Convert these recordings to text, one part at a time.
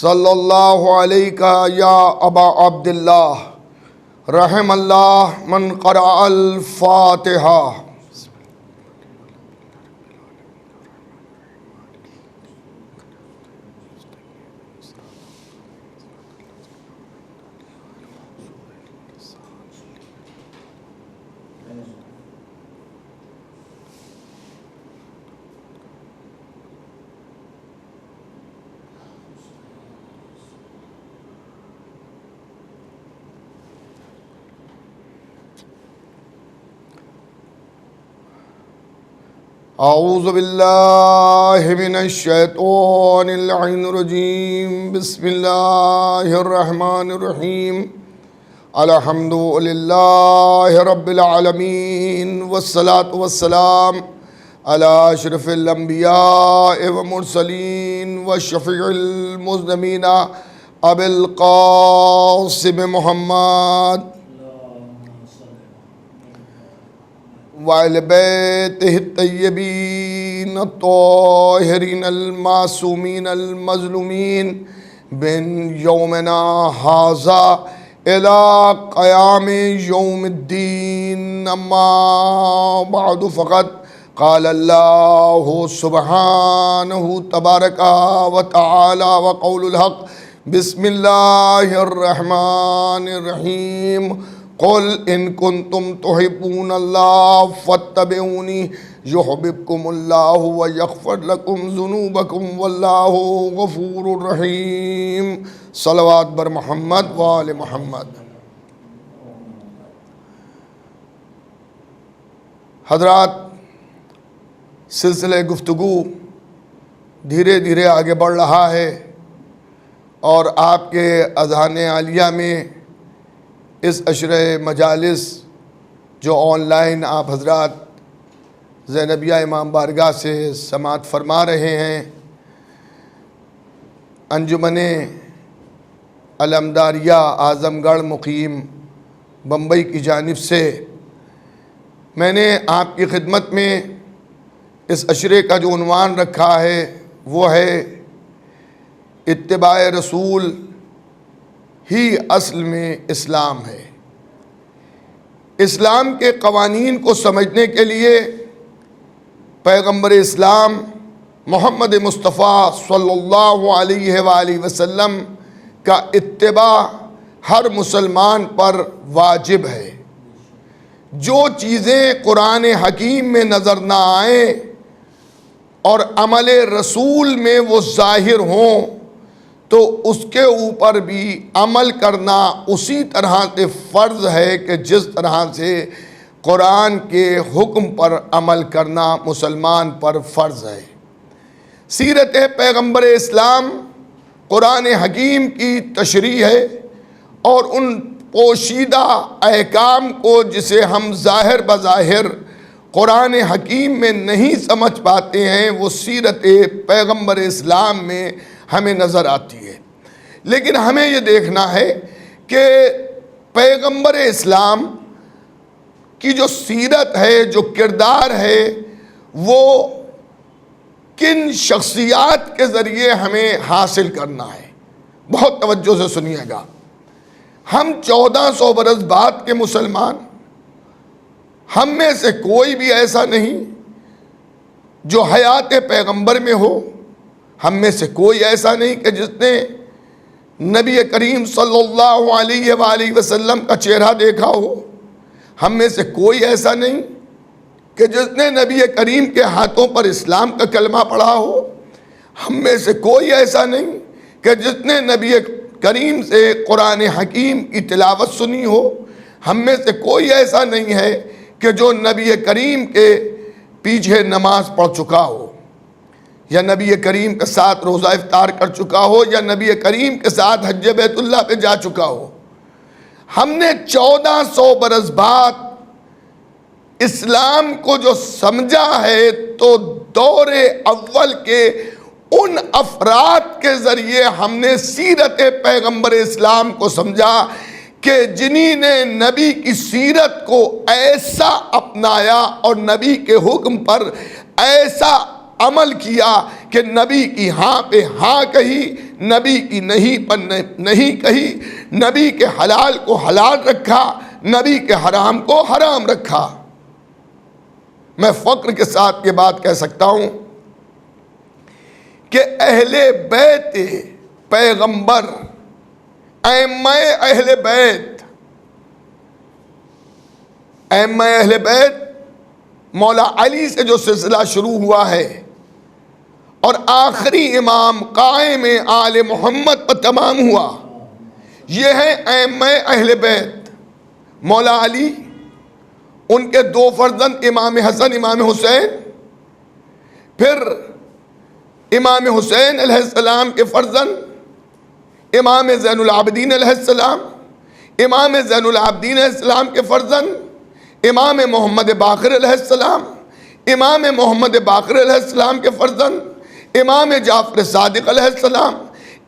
صلی اللہ علیہ یا ابا عبداللہ رحم اللہ من قرأ الفاتحہ۔ اعوذ باللہ من الشیطان اللعین الرجیم، بسم اللہ الرحمن الرحیم، الحمد للہ رب العالمین، والصلاة والسلام علی اشرف الانبیاء والمرسلین والشفیع المذنبین ابی القاسم محمد وعلى بيته الطيبين الطاهرين المعصومين المظلومين من يومنا هذا إلى قيام يوم الدين. أما بعد فقد قال الله سبحانه تبارك وتعالى وقول الحق بسم الله الرحمن الرحيم قل ان کنتم تحبون اللہ فاتبعونی یحببکم اللہ ویغفر لکم ذنوبکم واللہ غفور رحیم. صلوات بر محمد وآل محمد. حضرات، سلسلہ گفتگو دھیرے دھیرے آگے بڑھ رہا ہے اور آپ کے اذہان عالیہ میں اس عشرہ مجالس جو آن لائن آپ حضرات زینبیہ امام بارگاہ سے سماعت فرما رہے ہیں، انجمن علمداریہ اعظم گڑھ مقیم بمبئی کی جانب سے میں نے آپ کی خدمت میں اس عشرے کا جو عنوان رکھا ہے وہ ہے اتباع رسول ہی اصل میں اسلام ہے. اسلام کے قوانین کو سمجھنے کے لیے پیغمبر اسلام محمد مصطفیٰ صلی اللہ علیہ وآلہ وسلم کا اتباع ہر مسلمان پر واجب ہے. جو چیزیں قرآن حکیم میں نظر نہ آئیں اور عمل رسول میں وہ ظاہر ہوں تو اس کے اوپر بھی عمل کرنا اسی طرح سے فرض ہے کہ جس طرح سے قرآن کے حکم پر عمل کرنا مسلمان پر فرض ہے. سیرت پیغمبر اسلام قرآن حکیم کی تشریح ہے اور ان پوشیدہ احکام کو جسے ہم ظاہر بظاہر قرآن حکیم میں نہیں سمجھ پاتے ہیں وہ سیرت پیغمبر اسلام میں ہمیں نظر آتی ہے. لیکن ہمیں یہ دیکھنا ہے کہ پیغمبر اسلام کی جو سیرت ہے، جو کردار ہے، وہ کن شخصیات کے ذریعے ہمیں حاصل کرنا ہے. بہت توجہ سے سنیے گا. ہم 1400 برس بعد کے مسلمان، ہم میں سے کوئی بھی ایسا نہیں جو حیات پیغمبر میں ہو. ہم میں سے کوئی ایسا نہیں کہ جس نے نبی کریم صلی اللہ علیہ وآلہ وسلم کا چہرہ دیکھا ہو. ہم میں سے کوئی ایسا نہیں کہ جس نے نبی کریم کے ہاتھوں پر اسلام کا کلمہ پڑھا ہو. ہم میں سے کوئی ایسا نہیں کہ جس نے نبی کریم سے قرآن حکیم کی تلاوت سنی ہو. ہم میں سے کوئی ایسا نہیں ہے کہ جو نبی کریم کے پیچھے نماز پڑھ چکا ہو، یا نبی کریم کے ساتھ روزہ افطار کر چکا ہو، یا نبی کریم کے ساتھ حج بیت اللہ پہ جا چکا ہو. ہم نے 1400 برس بعد اسلام کو جو سمجھا ہے تو دور اول کے ان افراد کے ذریعے ہم نے سیرت پیغمبر اسلام کو سمجھا کہ جنہی نے نبی کی سیرت کو ایسا اپنایا اور نبی کے حکم پر ایسا عمل کیا کہ نبی کی ہاں پہ ہاں کہی، نبی کی نہیں پر نہیں کہی، نبی کے حلال کو حلال رکھا، نبی کے حرام کو حرام رکھا۔ میں فخر کے ساتھ یہ بات کہہ سکتا ہوں کہ اہل بیت پیغمبر، ائمہ اہل بیت، ائمہ اہل بیت مولا علی سے جو سلسلہ شروع ہوا ہے اور آخری امام قائم آل محمد پر تمام ہوا، یہ ہے ائمہ اہل بیت۔ مولا علی، ان کے دو فرزند امام حسن امام حسین، پھر امام حسین علیہ السلام کے فرزند امام زین العابدین علیہ السلام، امام زین العابدین علیہ السلام کے فرزند امام محمد باقر علیہ السلام، امام محمد باقر علیہ السلام کے فرزند امام جعفر صادق علیہ السلام،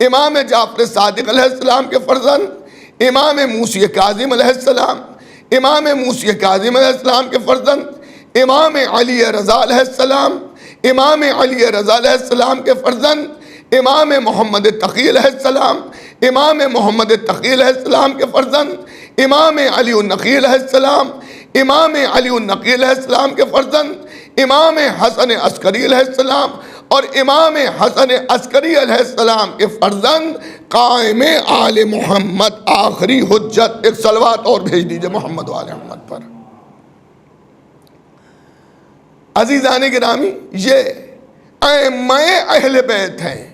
امام جعفر صادق علیہ السلام کے فرزند امام موسی کاظم علیہ السلام، امام موسی کاظم علیہ السلام کے فرزند امام علی رضا علیہ السلام، امام علی رضا علیہ السلام کے فرزند امام محمد تقی علیہ السلام، امام محمد تقی علیہ السلام کے فرزند امام علی النقی علیہ السلام، امام علی النقی علیہ السلام کے فرزند امام حسن عسکری علیہ السلام، اور امام حسن عسکری علیہ السلام کے فرزند قائم آل محمد آخری حجت۔ ایک صلوات اور بھیج دیجئے محمد و آل محمد پر۔ عزیزان گرامی، یہ ائمہ اہل بیت ہیں،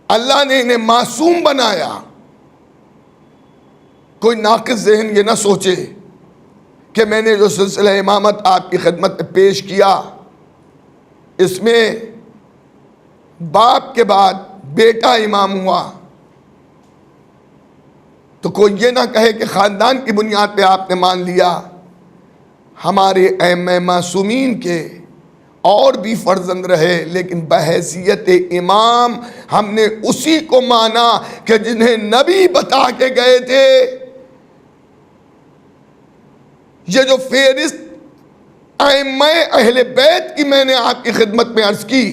اللہ نے انہیں معصوم بنایا۔ کوئی ناقص ذہن یہ نہ سوچے کہ میں نے جو سلسلہ امامت آپ کی خدمت میں پیش کیا، اس میں باپ کے بعد بیٹا امام ہوا، تو کوئی یہ نہ کہے کہ خاندان کی بنیاد پہ آپ نے مان لیا۔ ہمارے ائمہ معصومین کے اور بھی فرزند رہے، لیکن بحیثیت امام ہم نے اسی کو مانا کہ جنہیں نبی بتا کے گئے تھے۔ یہ جو فہرست ائمہ اہل بیت کی میں نے آپ کی خدمت میں عرض کی،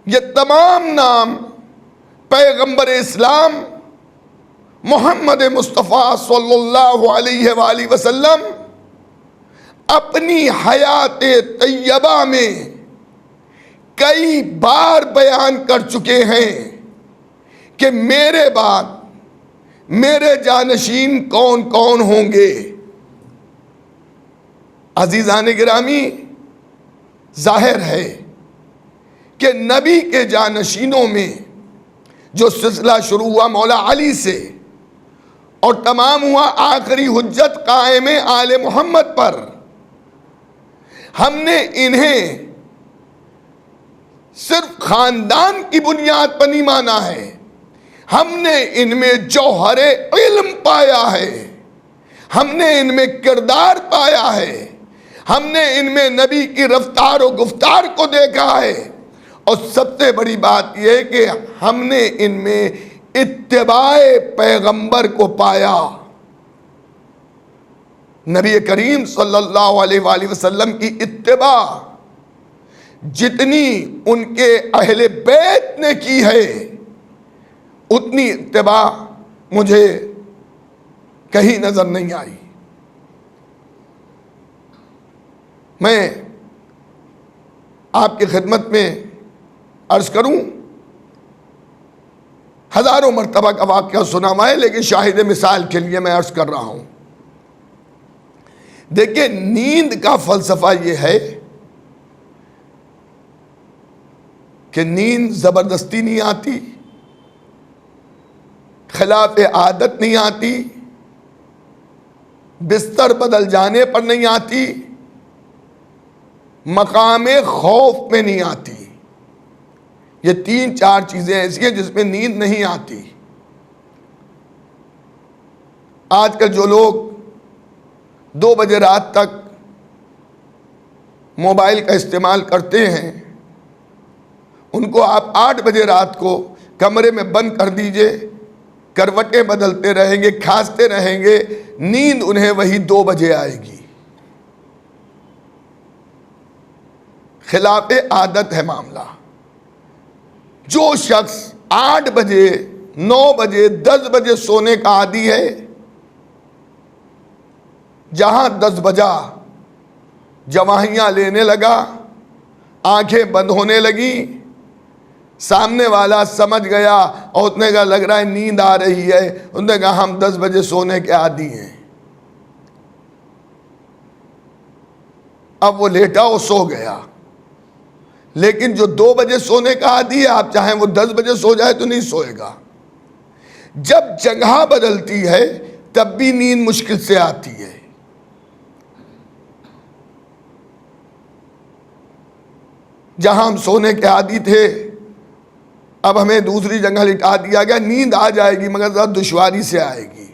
یہ تمام نام پیغمبر اسلام محمد مصطفیٰ صلی اللہ علیہ وآلہ وسلم اپنی حیات طیبہ میں کئی بار بیان کر چکے ہیں کہ میرے بعد میرے جانشین کون کون ہوں گے۔ عزیزان گرامی، ظاہر ہے کہ نبی کے جانشینوں میں جو سلسلہ شروع ہوا مولا علی سے اور تمام ہوا آخری حجت قائم آل محمد پر، ہم نے انہیں صرف خاندان کی بنیاد پر نہیں مانا ہے، ہم نے ان میں جوہر علم پایا ہے، ہم نے ان میں کردار پایا ہے، ہم نے ان میں نبی کی رفتار و گفتار کو دیکھا ہے، اور سب سے بڑی بات یہ ہے کہ ہم نے ان میں اتباع پیغمبر کو پایا۔ نبی کریم صلی اللہ علیہ وآلہ وسلم کی اتباع جتنی ان کے اہل بیت نے کی ہے، اتنی اتباع مجھے کہیں نظر نہیں آئی۔ میں آپ کی خدمت میں عرض کروں، ہزاروں مرتبہ کا واقعہ سنا ہوا ہے، لیکن شاہد مثال کے لیے میں عرض کر رہا ہوں۔ دیکھیں، نیند کا فلسفہ یہ ہے کہ نیند زبردستی نہیں آتی، خلاف عادت نہیں آتی، بستر بدل جانے پر نہیں آتی، مقام خوف میں نہیں آتی۔ یہ تین چار چیزیں ایسی ہیں جس میں نیند نہیں آتی۔ آج کل جو لوگ 2 بجے رات تک موبائل کا استعمال کرتے ہیں، ان کو آپ 8 بجے رات کو کمرے میں بند کر دیجئے، کروٹیں بدلتے رہیں گے، کھانستے رہیں گے، نیند انہیں وہی 2 بجے آئے گی۔ خلاف عادت ہے معاملہ. جو شخص 8 بجے 9 بجے 10 بجے سونے کا عادی ہے، جہاں 10 بجا جواہیاں لینے لگا، آنکھیں بند ہونے لگی، سامنے والا سمجھ گیا اور اس نے کہا لگ رہا ہے نیند آ رہی ہے، اس نے کہا ہم 10 بجے سونے کے عادی ہیں. اب وہ لیٹا وہ سو گیا. لیکن جو 2 بجے سونے کا عادی ہے، آپ چاہیں وہ 10 بجے سو جائے تو نہیں سوئے گا. جب جگہ بدلتی ہے تب بھی نیند مشکل سے آتی ہے. جہاں ہم سونے کے عادی تھے اب ہمیں دوسری جگہ لٹا دیا گیا. نیند آ جائے گی مگر ذرا دشواری سے آئے گی.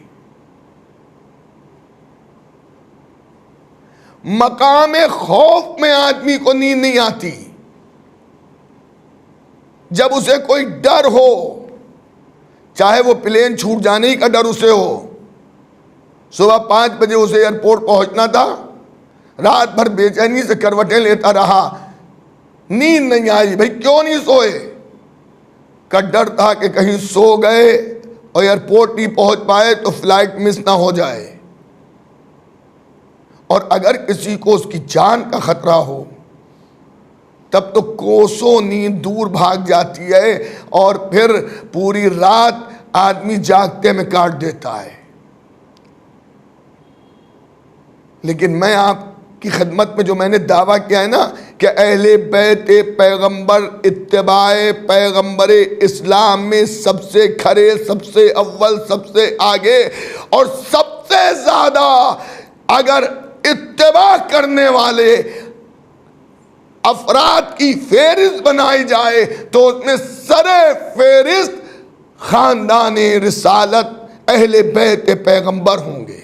مقام خوف میں آدمی کو نیند نہیں آتی. جب اسے کوئی ڈر ہو، چاہے وہ پلین چھوٹ جانے کا ڈر اسے ہو، صبح 5 بجے اسے ایئرپورٹ پہنچنا تھا، رات بھر بے چینی سے کروٹیں لیتا رہا، نیند نہیں آئی. بھئی کیوں نہیں سوئے؟ کا ڈر تھا کہ کہیں سو گئے اور ایئرپورٹ نہیں پہنچ پائے تو فلائٹ مس نہ ہو جائے، اور اگر کسی کو اس کی جان کا خطرہ ہو تب تو کوسوں نیند دور بھاگ جاتی ہے اور پھر پوری رات آدمی جاگتے میں کاٹ دیتا ہے. لیکن میں آپ کی خدمت میں جو میں نے دعویٰ کیا ہے نا کہ اہل بیت پیغمبر اتباع پیغمبر اسلام میں سب سے کھڑے، سب سے اول، سب سے آگے اور سب سے زیادہ اگر اتباع کرنے والے افراد کی فہرست بنائی جائے تو اس میں سر فہرست خاندان رسالت اہل بیت پیغمبر ہوں گے.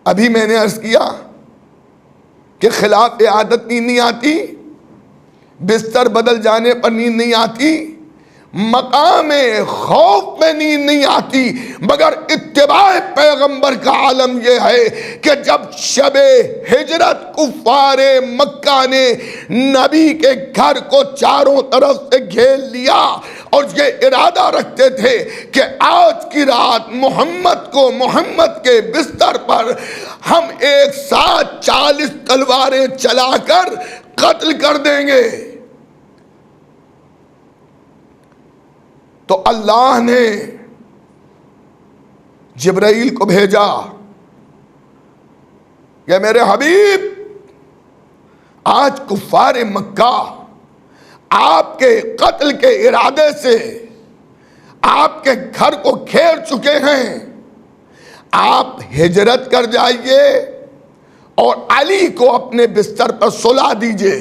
ابھی میں نے عرض کیا کہ خلاف عادت نیند نہیں آتی، بستر بدل جانے پر نیند نہیں آتی، مقام خوف میں نیند نہیں آتی، مگر اتباع پیغمبر کا عالم یہ ہے کہ جب شب ہجرت کفار مکہ نے نبی کے گھر کو چاروں طرف سے گھیر لیا اور یہ ارادہ رکھتے تھے کہ آج کی رات محمد کے بستر پر ہم ایک ساتھ 40 تلواریں چلا کر قتل کر دیں گے، تو اللہ نے جبرائیل کو بھیجا کہ میرے حبیب آج کفار مکہ آپ کے قتل کے ارادے سے آپ کے گھر کو گھیر چکے ہیں، آپ ہجرت کر جائیے اور علی کو اپنے بستر پر سلا دیجئے.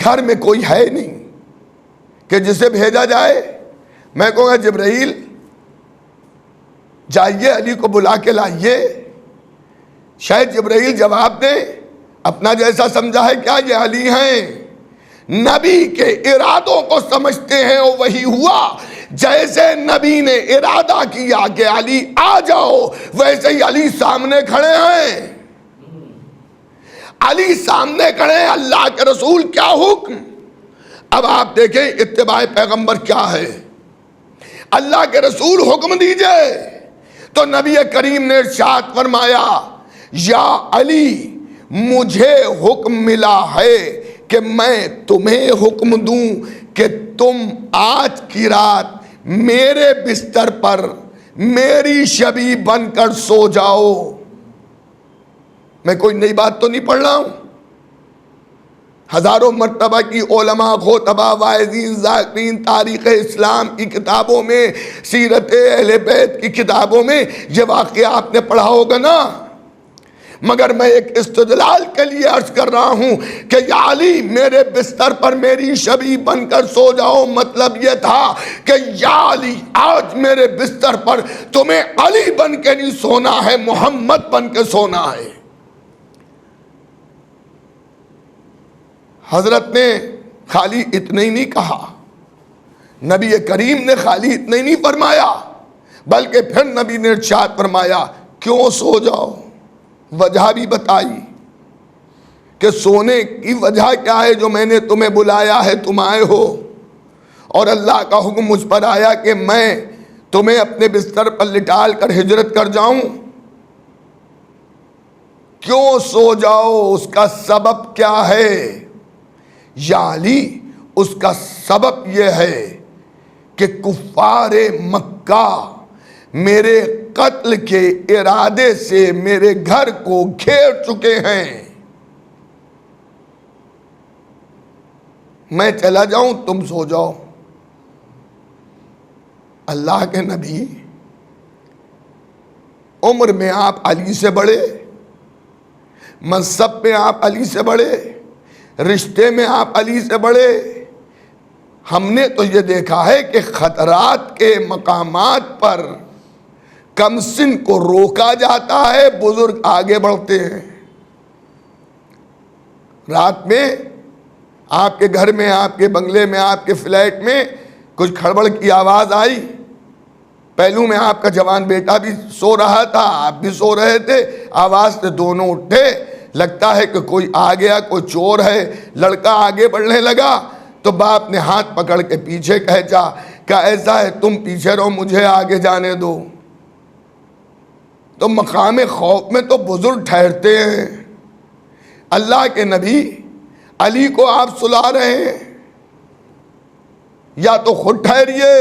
گھر میں کوئی ہے نہیں کہ جسے بھیجا جائے. میں کہوں گا جبرائیل جائیے علی کو بلا کے لائیے. شاید جبرائیل جواب دے اپنا جیسا سمجھا ہے کیا یہ علی ہیں؟ نبی کے ارادوں کو سمجھتے ہیں اور وہی ہوا. جیسے نبی نے ارادہ کیا کہ علی آ جاؤ، ویسے ہی علی سامنے کھڑے ہیں. علی سامنے کھڑے ہیں. اللہ کے رسول کیا حکم؟ اب آپ دیکھیں اتباع پیغمبر کیا ہے. اللہ کے رسول حکم دیجئے تو نبی کریم نے ارشاد فرمایا یا علی مجھے حکم ملا ہے کہ میں تمہیں حکم دوں کہ تم آج کی رات میرے بستر پر میری شبی بن کر سو جاؤ. میں کوئی نئی بات تو نہیں پڑھ رہا ہوں. ہزاروں مرتبہ کی علماء خطباء واعظین ذاکرین تاریخ اسلام کی کتابوں میں، سیرت اہل بیت کی کتابوں میں یہ واقعہ آپ نے پڑھا ہوگا نا. مگر میں ایک استدلال کے لیے عرض کر رہا ہوں کہ یا علی میرے بستر پر میری شبی بن کر سو جاؤ. مطلب یہ تھا کہ یا علی آج میرے بستر پر تمہیں علی بن کے نہیں سونا ہے، محمد بن کے سونا ہے. حضرت نے خالی اتنا ہی نہیں کہا، نبی کریم نے خالی اتنا ہی نہیں فرمایا بلکہ پھر نبی نے ارشاد فرمایا کیوں سو جاؤ، وجہ بھی بتائی کہ سونے کی وجہ کیا ہے، جو میں نے تمہیں بلایا ہے تم آئے ہو، اور اللہ کا حکم مجھ پر آیا کہ میں تمہیں اپنے بستر پر لٹال کر ہجرت کر جاؤں، کیوں سو جاؤ، اس کا سبب کیا ہے؟ یا علی، اس کا سبب یہ ہے کہ کفار مکہ میرے قتل کے ارادے سے میرے گھر کو گھیر چکے ہیں، میں چلا جاؤں تم سو جاؤ۔ اللہ کے نبی، عمر میں آپ علی سے بڑے، منصب میں آپ علی سے بڑے، رشتے میں آپ علی سے بڑے، ہم نے تو یہ دیکھا ہے کہ خطرات کے مقامات پر کم سن کو روکا جاتا ہے، بزرگ آگے بڑھتے ہیں۔ رات میں آپ کے گھر میں، آپ کے بنگلے میں، آپ کے فلیٹ میں کچھ کھڑبڑ کی آواز آئی، پہلو میں آپ کا جوان بیٹا بھی سو رہا تھا، آپ بھی سو رہے تھے، آواز سے دونوں اٹھے، لگتا ہے کہ کوئی آ گیا، کوئی چور ہے، لڑکا آگے بڑھنے لگا تو باپ نے ہاتھ پکڑ کے پیچھے کھینچا کہ ایسا ہے تم پیچھے رہو، مجھے آگے جانے دو۔ تو مقام خوف میں تو بزرگ ٹھہرتے ہیں۔ اللہ کے نبی علی کو آپ سلا رہے ہیں، یا تو خود ٹھہریے،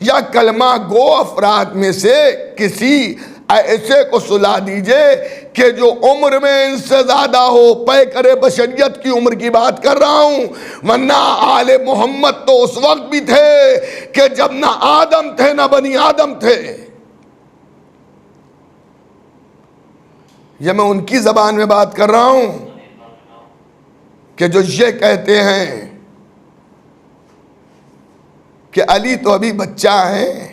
یا کلمہ گو افراد میں سے کسی ایسے کو سلا دیجئے کہ جو عمر میں ان سے زیادہ ہو، پیکر بشریت کی عمر کی بات کر رہا ہوں، ورنہ آل محمد تو اس وقت بھی تھے کہ جب نہ آدم تھے نہ بنی آدم تھے۔ یہ میں ان کی زبان میں بات کر رہا ہوں کہ جو یہ کہتے ہیں کہ علی تو ابھی بچہ ہیں۔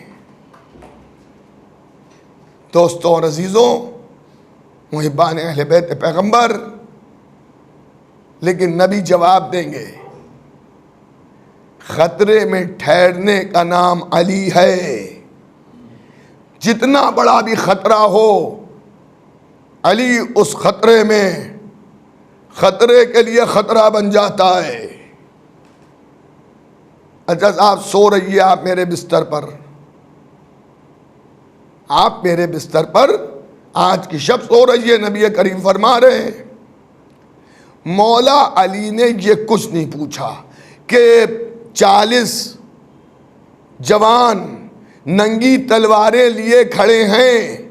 دوستوں اور عزیزوں، محبان اہل بیت پیغمبر، لیکن نبی جواب دیں گے، خطرے میں ٹھہرنے کا نام علی ہے۔ جتنا بڑا بھی خطرہ ہو، علی اس خطرے میں خطرے کے لیے خطرہ بن جاتا ہے۔ اچھا آپ سو رہیے، آپ میرے بستر پر، آپ میرے بستر پر آج کی شب سو رہی ہے، نبی کریم فرما رہے ہیں۔ مولا علی نے یہ کچھ نہیں پوچھا کہ 40 جوان ننگی تلواریں لیے کھڑے ہیں،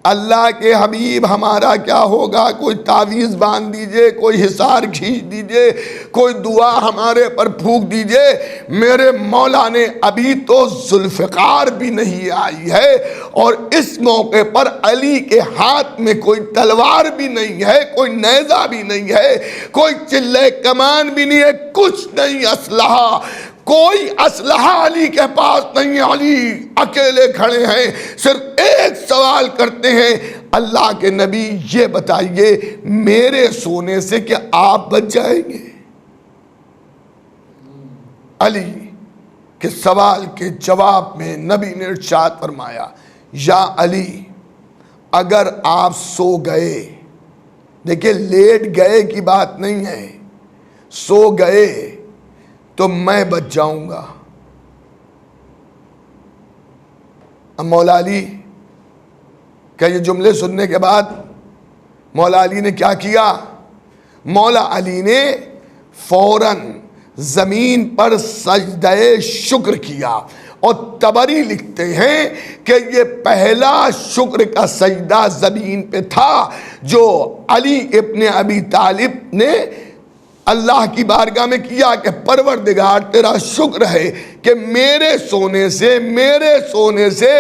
اللہ کے حبیب ہمارا کیا ہوگا، کوئی تعویذ باندھ دیجئے، کوئی حصار کھینچ دیجئے، کوئی دعا ہمارے پر پھونک دیجئے۔ میرے مولا نے ابھی تو ذوالفقار بھی نہیں آئی ہے، اور اس موقع پر علی کے ہاتھ میں کوئی تلوار بھی نہیں ہے، کوئی نیزہ بھی نہیں ہے، کوئی چلے کمان بھی نہیں ہے، کچھ نہیں، اسلحہ کوئی اسلحہ علی کے پاس نہیں، علی اکیلے کھڑے ہیں، صرف ایک سوال کرتے ہیں، اللہ کے نبی یہ بتائیے میرے سونے سے کیا آپ بچ جائیں گے؟ علی کے سوال کے جواب میں نبی نے ارشاد فرمایا، یا علی اگر آپ سو گئے، دیکھیں لیٹ گئے کی بات نہیں ہے، سو گئے تو میں بچ جاؤں گا۔ اب مولا علی کیا یہ جملے سننے کے بعد مولا علی نے کیا کیا؟ مولا علی نے فوراً زمین پر سجدہ شکر کیا، اور طبری لکھتے ہیں کہ یہ پہلا شکر کا سجدہ زمین پہ تھا جو علی ابن ابی طالب نے اللہ کی بارگاہ میں کیا کہ پروردگار تیرا شکر ہے کہ میرے سونے سے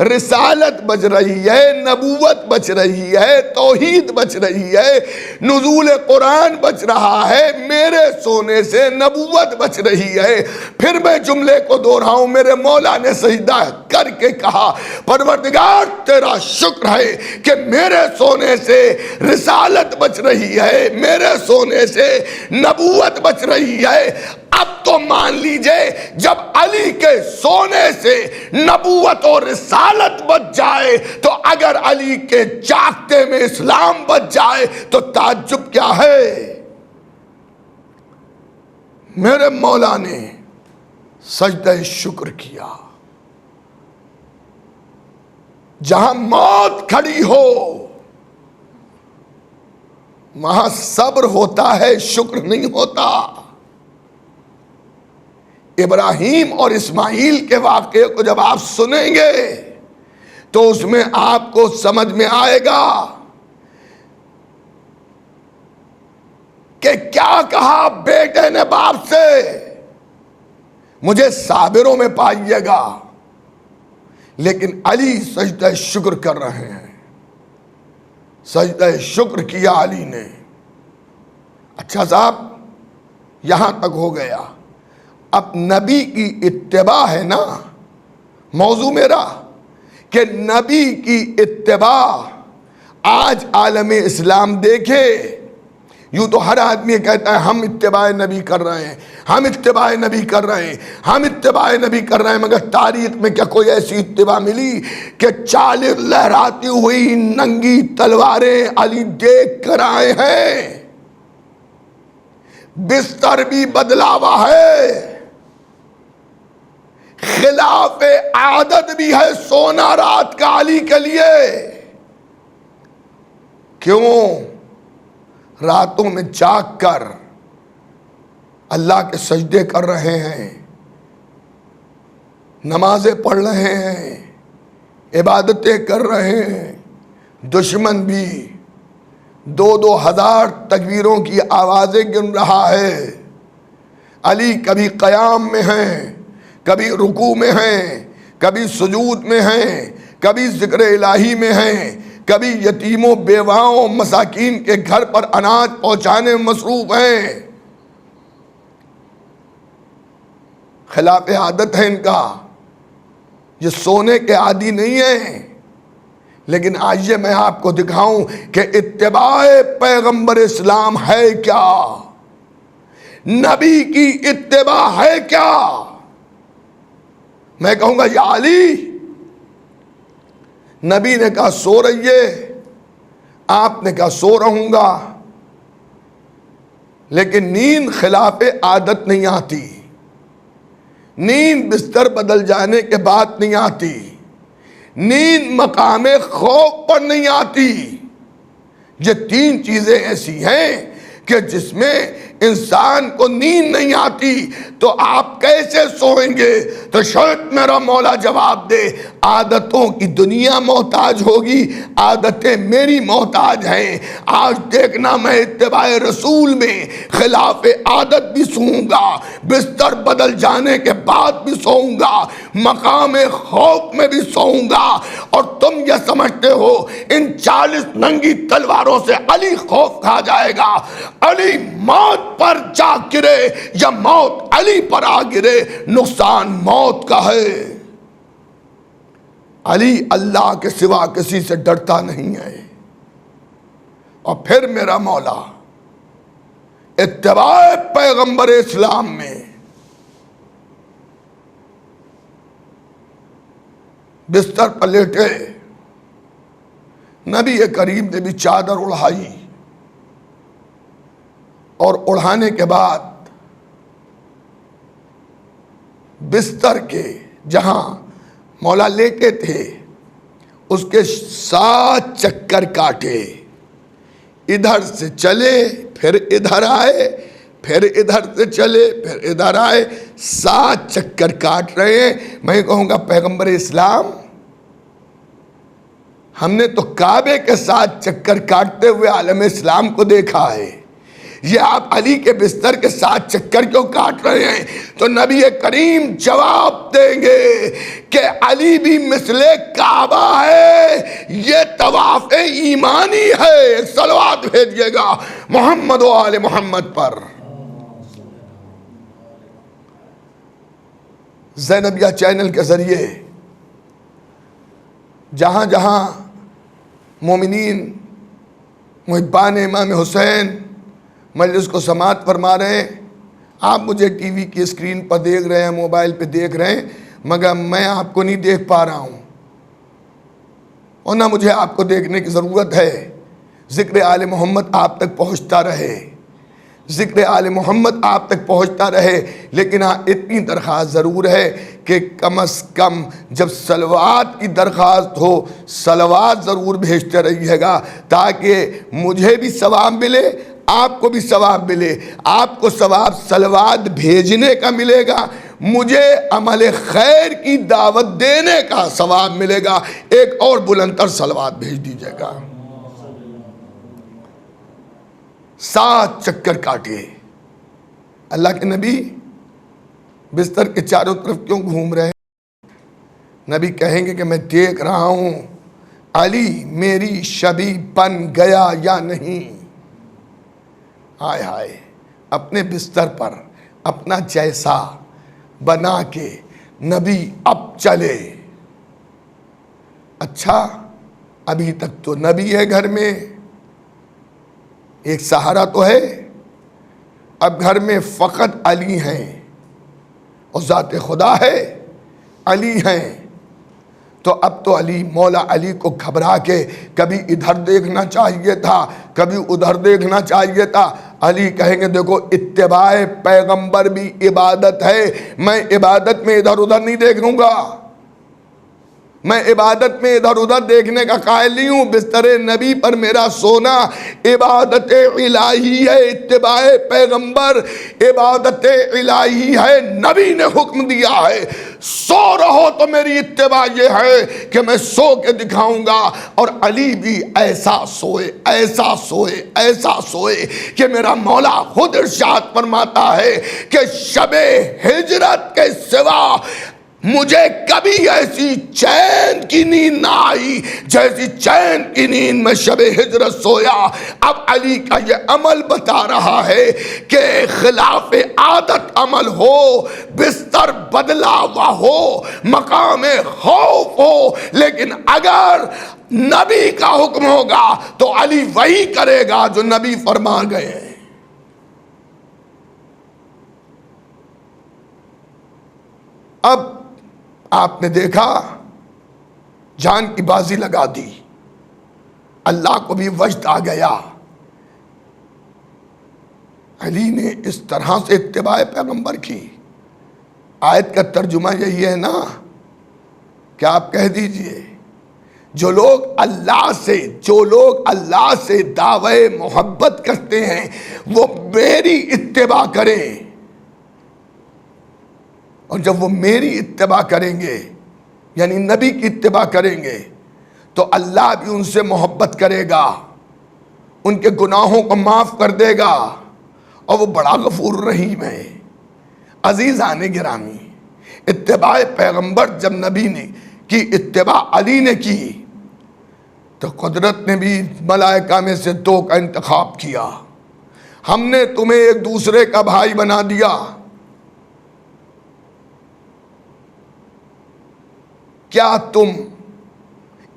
رسالت بچ رہی ہے، نبوت بچ رہی ہے، توحید بچ رہی ہے، نزول قرآن بچ رہا ہے، میرے سونے سے نبوت بچ رہی ہے۔ پھر میں جملے کو دوہراؤں، میرے مولا نے سجدہ کر کے کہا پروردگار تیرا شکر ہے کہ میرے سونے سے رسالت بچ رہی ہے، میرے سونے سے نبوت بچ رہی ہے، اب تو مان لیجئے جب علی کے سونے سے نبوت اور رسالت بچ جائے تو اگر علی کے جاگتے میں اسلام بچ جائے تو تعجب کیا ہے؟ میرے مولا نے سجدہ شکر کیا. جہاں موت کھڑی ہو وہاں صبر ہوتا ہے، شکر نہیں ہوتا. ابراہیم اور اسماعیل کے واقعے کو جب آپ سنیں گے تو اس میں آپ کو سمجھ میں آئے گا کہ کیا کہا بیٹے نے باپ سے، مجھے صابروں میں پائیے گا. لیکن علی سجدہ شکر کر رہے ہیں. سجدہ شکر کیا علی نے. اچھا صاحب یہاں تک ہو گیا. اب نبی کی اتباع ہے نا موضوع میرا، کہ نبی کی اتباع. آج عالم اسلام دیکھے، یوں تو ہر آدمی کہتا ہے ہم اتباع نبی کر رہے ہیں، ہم اتباع نبی کر رہے ہیں، ہم اتباع نبی کر رہے ہیں. مگر تاریخ میں کیا کوئی ایسی اتباع ملی کہ 40 لہراتی ہوئی ننگی تلواریں علی دیکھ کر آئے ہیں؟ بستر بھی بدلا ہوا ہے، خلاف عادت بھی ہے سونا رات کا علی کے لیے. کیوں؟ راتوں میں جاگ کر اللہ کے سجدے کر رہے ہیں، نمازیں پڑھ رہے ہیں، عبادتیں کر رہے ہیں. دشمن بھی 2-2 ہزار تکبیروں کی آوازیں گن رہا ہے. علی کبھی قیام میں ہیں، کبھی رکوع میں ہیں، کبھی سجود میں ہیں، کبھی ذکر الہی میں ہیں، کبھی یتیموں بیواؤں مساکین کے گھر پر اناج پہنچانے میں مصروف ہیں. خلاف عادت ہے ان کا، یہ سونے کے عادی نہیں ہیں. لیکن آئیے میں آپ کو دکھاؤں کہ اتباع پیغمبر اسلام ہے کیا، نبی کی اتباع ہے کیا. میں کہوں گا یا علی، نبی نے کہا سو رہیے، آپ نے کہا سو رہوں گا. لیکن نیند خلاف عادت نہیں آتی، نیند بستر بدل جانے کے بعد نہیں آتی، نیند مقام خوف پر نہیں آتی. یہ 3 چیزیں ایسی ہیں کہ جس میں انسان کو نیند نہیں آتی تو آپ کیسے سوئیں گے؟ تو شاید میرا مولا جواب دے، عادتوں کی دنیا محتاج ہوگی، عادتیں میری محتاج ہیں. آج دیکھنا میں اتباع رسول میں خلاف عادت بھی سوؤں گا، بستر بدل جانے کے بعد بھی سوؤں گا، مقام خوف میں بھی سوؤں گا. اور تم یہ سمجھتے ہو ان 40 ننگی تلواروں سے علی خوف کھا جائے گا؟ علی موت پر جا گرے یا موت علی پر آ گرے، نقصان موت کا ہے. علی اللہ کے سوا کسی سے ڈرتا نہیں ہے. اور پھر میرا مولا اتباع پیغمبر اسلام میں بستر پر لیٹے، نبی کریم نے بھی چادر اڑھائی، اور اڑھانے کے بعد بستر کے جہاں مولا لیٹے تھے اس کے 7 چکر کاٹے. ادھر سے چلے پھر ادھر آئے، پھر ادھر سے چلے پھر ادھر آئے، 7 چکر کاٹ رہے ہیں. میں کہوں گا پیغمبر اسلام، ہم نے تو کعبے کے 7 چکر کاٹتے ہوئے عالم اسلام کو دیکھا ہے، یہ آپ علی کے بستر کے 7 چکر کیوں کاٹ رہے ہیں؟ تو نبی کریم جواب دیں گے کہ علی بھی مثل کعبہ ہے، یہ طواف ایمانی ہے. صلوات بھیجیے گا محمد و آل محمد پر. زینبیہ چینل کے ذریعے جہاں جہاں مومنین محبان امام حسین مجلس کو سماعت فرما رہے ہیں، آپ مجھے ٹی وی کی اسکرین پر دیکھ رہے ہیں، موبائل پہ دیکھ رہے ہیں، مگر میں آپ کو نہیں دیکھ پا رہا ہوں، اور نہ مجھے آپ کو دیکھنے کی ضرورت ہے۔ ذکر آل محمد آپ تک پہنچتا رہے، ذکر آل محمد آپ تک پہنچتا رہے، لیکن ہاں اتنی درخواست ضرور ہے کہ کم از کم جب صلوات کی درخواست ہو، صلوات ضرور بھیجتے رہیے گا، تاکہ مجھے بھی ثواب ملے، آپ کو بھی ثواب ملے۔ آپ کو ثواب صلوات بھیجنے کا ملے گا، مجھے عمل خیر کی دعوت دینے کا ثواب ملے گا۔ ایک اور بلند تر صلوات بھیج دیجیے گا۔ 7 چکر کاٹے۔ اللہ کے نبی بستر کے چاروں طرف کیوں گھوم رہے ہیں؟ نبی کہیں گے کہ میں دیکھ رہا ہوں علی میری شبیہ بن گیا یا نہیں۔ ہائے ہائے، اپنے بستر پر اپنا جیسا بنا کے نبی اب چلے۔ اچھا، ابھی تک تو نبی ہے گھر میں، ایک سہارا تو ہے، اب گھر میں فقط علی ہیں اور ذات خدا ہے، علی ہیں، تو اب تو علی مولا علی کو گھبرا کے کبھی ادھر دیکھنا چاہیے تھا، کبھی ادھر دیکھنا چاہیے تھا۔ علی کہیں گے دیکھو اتباع پیغمبر بھی عبادت ہے، میں عبادت میں ادھر ادھر نہیں دیکھوں گا، میں عبادت میں ادھر ادھر دیکھنے کا قائل نہیں ہوں۔ بستر نبی پر میرا سونا عبادت الہی ہے، اتباع پیغمبر عبادت الہی ہے، نبی نے حکم دیا ہے سو رہو تو میری اتباع یہ ہے کہ میں سو کے دکھاؤں گا۔ اور علی بھی ایسا سوئے، ایسا سوئے، ایسا سوئے کہ میرا مولا خود ارشاد فرماتا ہے کہ شب ہجرت کے سوا مجھے کبھی ایسی چین کی نیند نہ آئی جیسی چین کی نیند میں شب ہجرت سویا۔ اب علی کا یہ عمل بتا رہا ہے کہ خلاف عادت عمل ہو، بستر بدلا ہوا ہو، مقام خوف ہو، لیکن اگر نبی کا حکم ہوگا تو علی وہی کرے گا جو نبی فرما گئے۔ اب آپ نے دیکھا جان کی بازی لگا دی، اللہ کو بھی وجد آ گیا۔ علی نے اس طرح سے اتباع پیغمبر کی۔ آیت کا ترجمہ یہی ہے نا کہ آپ کہہ دیجئے جو لوگ اللہ سے دعوی محبت کرتے ہیں وہ میری اتباع کریں، اور جب وہ میری اتباع کریں گے یعنی نبی کی اتباع کریں گے تو اللہ بھی ان سے محبت کرے گا، ان کے گناہوں کو معاف کر دے گا، اور وہ بڑا غفور رحیم ہے۔ عزیزان گرامی، اتباع پیغمبر جب نبی نے کی، اتباع علی نے کی، تو قدرت نے بھی ملائکہ میں سے 2 کا انتخاب کیا۔ ہم نے تمہیں ایک دوسرے کا بھائی بنا دیا، کیا تم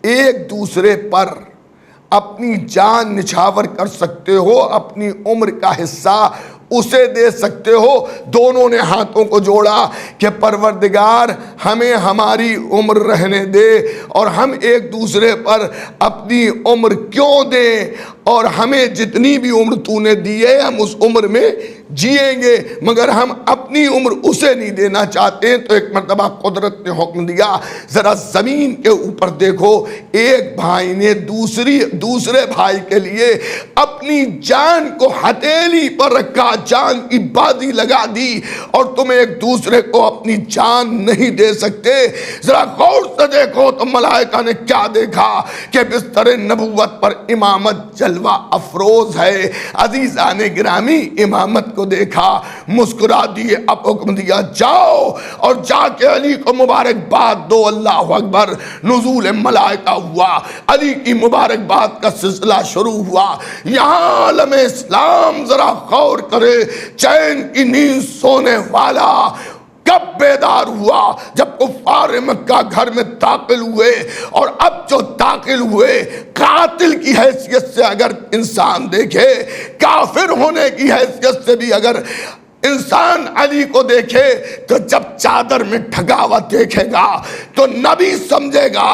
ایک دوسرے پر اپنی جان نچھاور کر سکتے ہو؟ اپنی عمر کا حصہ اسے دے سکتے ہو؟ دونوں نے ہاتھوں کو جوڑا کہ پروردگار ہمیں ہماری عمر رہنے دے، اور ہم ایک دوسرے پر اپنی عمر کیوں دیں، اور ہمیں جتنی بھی عمر تو نے دی ہے ہم اس عمر میں جیئیں گے، مگر ہم اپنی عمر اسے نہیں دینا چاہتے۔ تو ایک مرتبہ قدرت نے حکم دیا ذرا زمین کے اوپر دیکھو، ایک بھائی نے دوسرے بھائی کے لیے اپنی جان کو ہتھیلی پر رکھا، جان کی بازی لگا دی، اور تم ایک دوسرے کو اپنی جان نہیں دے سکتے۔ ذرا غور سے دیکھو تو ملائکہ نے کیا دیکھا کہ بستر نبوت پر امامت جلوہ افروز ہے۔ عزیزان گرامی، امامت کو دیکھا، مسکرا دیے، اب حکم دیا جاؤ اور جا کے علی کو مبارکباد دو۔ اللہ اکبر، نزول ملائکہ ہوا، علی کی مبارکباد کا سلسلہ شروع ہوا۔ یہاں عالم اسلام ذرا غور کرے، چین کی نیند سونے والا کب بیدار ہوا؟ جب کفار مکہ گھر میں داخل ہوئے، اور اب جو داخل ہوئے قاتل کی حیثیت سے اگر انسان دیکھے، کافر ہونے کی حیثیت سے بھی اگر انسان علی کو دیکھے تو جب چادر میں ڈھکا ہوا دیکھے گا تو نبی سمجھے گا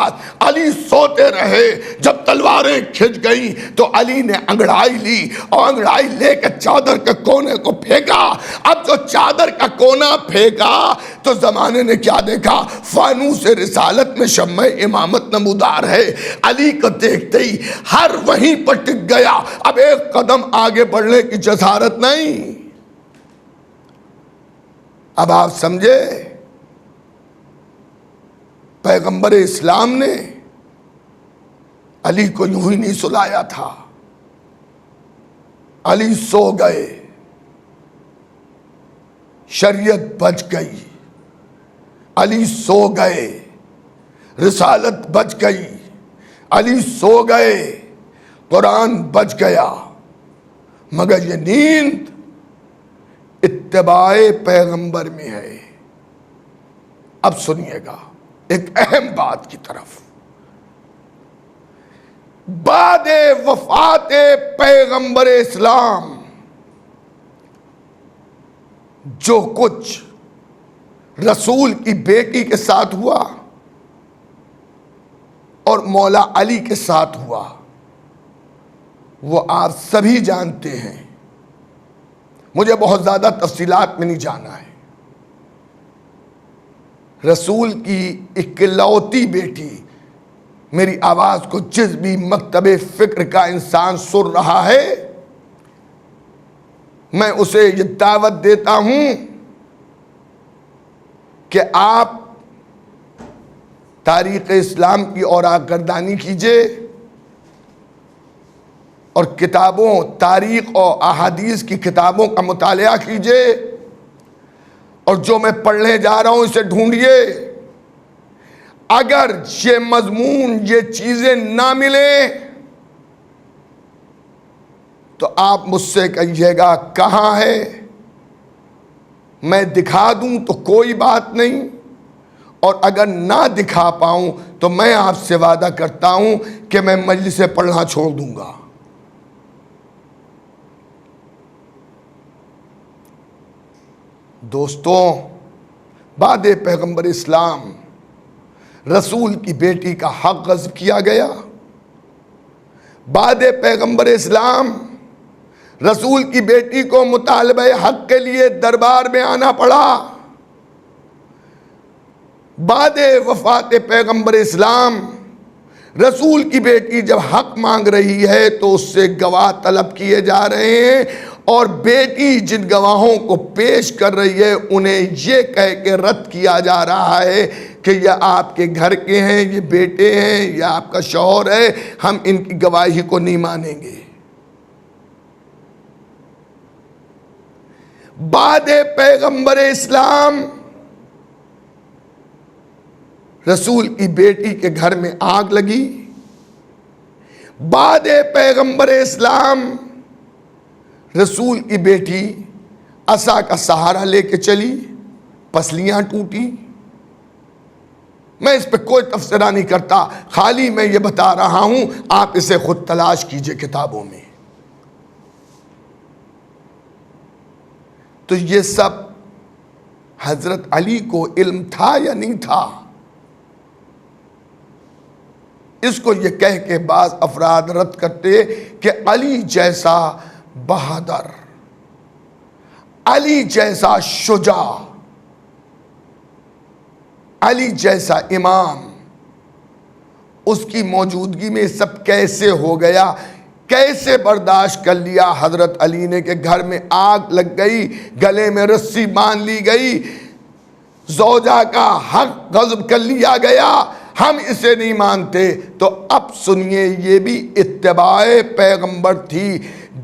علی سوتے رہے. جب تلواریں کھنچ گئیں تو علی نے انگڑائی لی اور انگڑائی لے کے چادر کے کونے کو پھینکا. اب جو چادر کا کونا پھینکا تو زمانے نے کیا دیکھا؟ فانوس رسالت میں شمع امامت نمودار ہے. علی کو دیکھتے ہی ہر وہیں پر ٹک گیا. اب ایک قدم آگے بڑھنے کی جسارت نہیں. اب آپ سمجھے پیغمبر اسلام نے علی کو یوں ہی نہیں سلایا تھا. علی سو گئے، شریعت بچ گئی. علی سو گئے، رسالت بچ گئی. علی سو گئے، قرآن بچ گیا. مگر یہ نیند اتباع پیغمبر میں ہے. اب سنیے گا ایک اہم بات کی طرف. بعد وفات پیغمبر اسلام جو کچھ رسول کی بیٹی کے ساتھ ہوا اور مولا علی کے ساتھ ہوا وہ آپ سبھی جانتے ہیں. مجھے بہت زیادہ تفصیلات میں نہیں جانا ہے. رسول کی اکلوتی بیٹی، میری آواز کو جس بھی مکتب فکر کا انسان سن رہا ہے میں اسے یہ دعوت دیتا ہوں کہ آپ تاریخ اسلام کی اوراق گردانی کیجئے اور کتابوں، تاریخ اور احادیث کی کتابوں کا مطالعہ کیجئے اور جو میں پڑھنے جا رہا ہوں اسے ڈھونڈیے. اگر یہ مضمون، یہ چیزیں نہ ملیں تو آپ مجھ سے کہیے گا کہاں ہے، میں دکھا دوں تو کوئی بات نہیں، اور اگر نہ دکھا پاؤں تو میں آپ سے وعدہ کرتا ہوں کہ میں مجلس پڑھنا چھوڑ دوں گا. دوستوں، بعد پیغمبر اسلام رسول کی بیٹی کا حق غصب کیا گیا. بعد پیغمبر اسلام رسول کی بیٹی کو مطالبہ حق کے لیے دربار میں آنا پڑا. بعد وفات پیغمبر اسلام رسول کی بیٹی جب حق مانگ رہی ہے تو اس سے گواہ طلب کیے جا رہے ہیں اور بیٹی جن گواہوں کو پیش کر رہی ہے انہیں یہ کہہ کے رد کیا جا رہا ہے کہ یہ آپ کے گھر کے ہیں، یہ بیٹے ہیں، یہ آپ کا شوہر ہے، ہم ان کی گواہی کو نہیں مانیں گے. بعد پیغمبر اسلام رسول کی بیٹی کے گھر میں آگ لگی. بعد پیغمبر اسلام رسول کی بیٹی عصا کا سہارا لے کے چلی، پسلیاں ٹوٹی. میں اس پہ کوئی تفسیرہ نہیں کرتا، خالی میں یہ بتا رہا ہوں، آپ اسے خود تلاش کیجئے کتابوں میں. تو یہ سب حضرت علی کو علم تھا یا نہیں تھا؟ اس کو یہ کہہ کے بعض افراد رد کرتے کہ علی جیسا بہادر، علی جیسا شجاع، علی جیسا امام، اس کی موجودگی میں سب کیسے ہو گیا، کیسے برداشت کر لیا حضرت علی نے کہ گھر میں آگ لگ گئی، گلے میں رسی باندھ لی گئی، زوجہ کا حق غصب کر لیا گیا، ہم اسے نہیں مانتے. تو اب سنیے، یہ بھی اتباع پیغمبر تھی.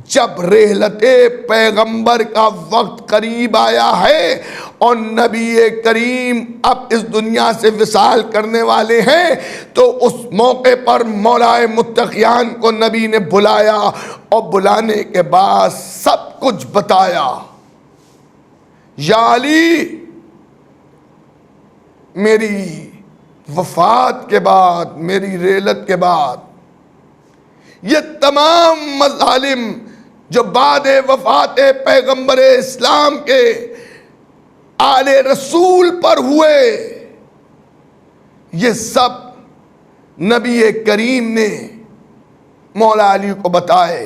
جب رحلت پیغمبر کا وقت قریب آیا ہے اور نبی کریم اب اس دنیا سے وصال کرنے والے ہیں تو اس موقع پر مولا متقیان کو نبی نے بلایا اور بلانے کے بعد سب کچھ بتایا. یا علی، میری وفات کے بعد، میری رحلت کے بعد یہ تمام مظالم جو بعد وفات پیغمبر اسلام کے آل رسول پر ہوئے، یہ سب نبی کریم نے مولا علی کو بتائے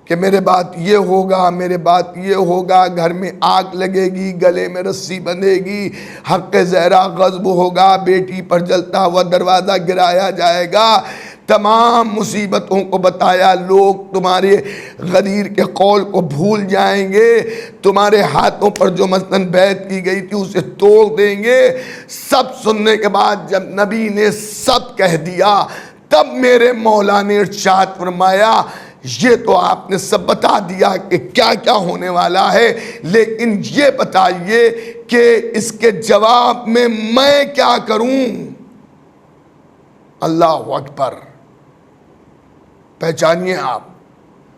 کہ میرے بعد یہ ہوگا، میرے بعد یہ ہوگا، گھر میں آگ لگے گی، گلے میں رسی بندھے گی، حق زہرا غضب ہوگا، بیٹی پر جلتا ہوا دروازہ گرایا جائے گا، تمام مصیبتوں کو بتایا۔ لوگ تمہارے غدیر کے قول کو بھول جائیں گے، تمہارے ہاتھوں پر جو مثلاً بیعت کی گئی تھی اسے توڑ دیں گے۔ سب سننے کے بعد جب نبی نے سب کہہ دیا، تب میرے مولا نے ارشاد فرمایا یہ تو آپ نے سب بتا دیا کہ کیا کیا ہونے والا ہے، لیکن یہ بتائیے کہ اس کے جواب میں کیا کروں؟ اللہ اکبر! پہچانیے آپ،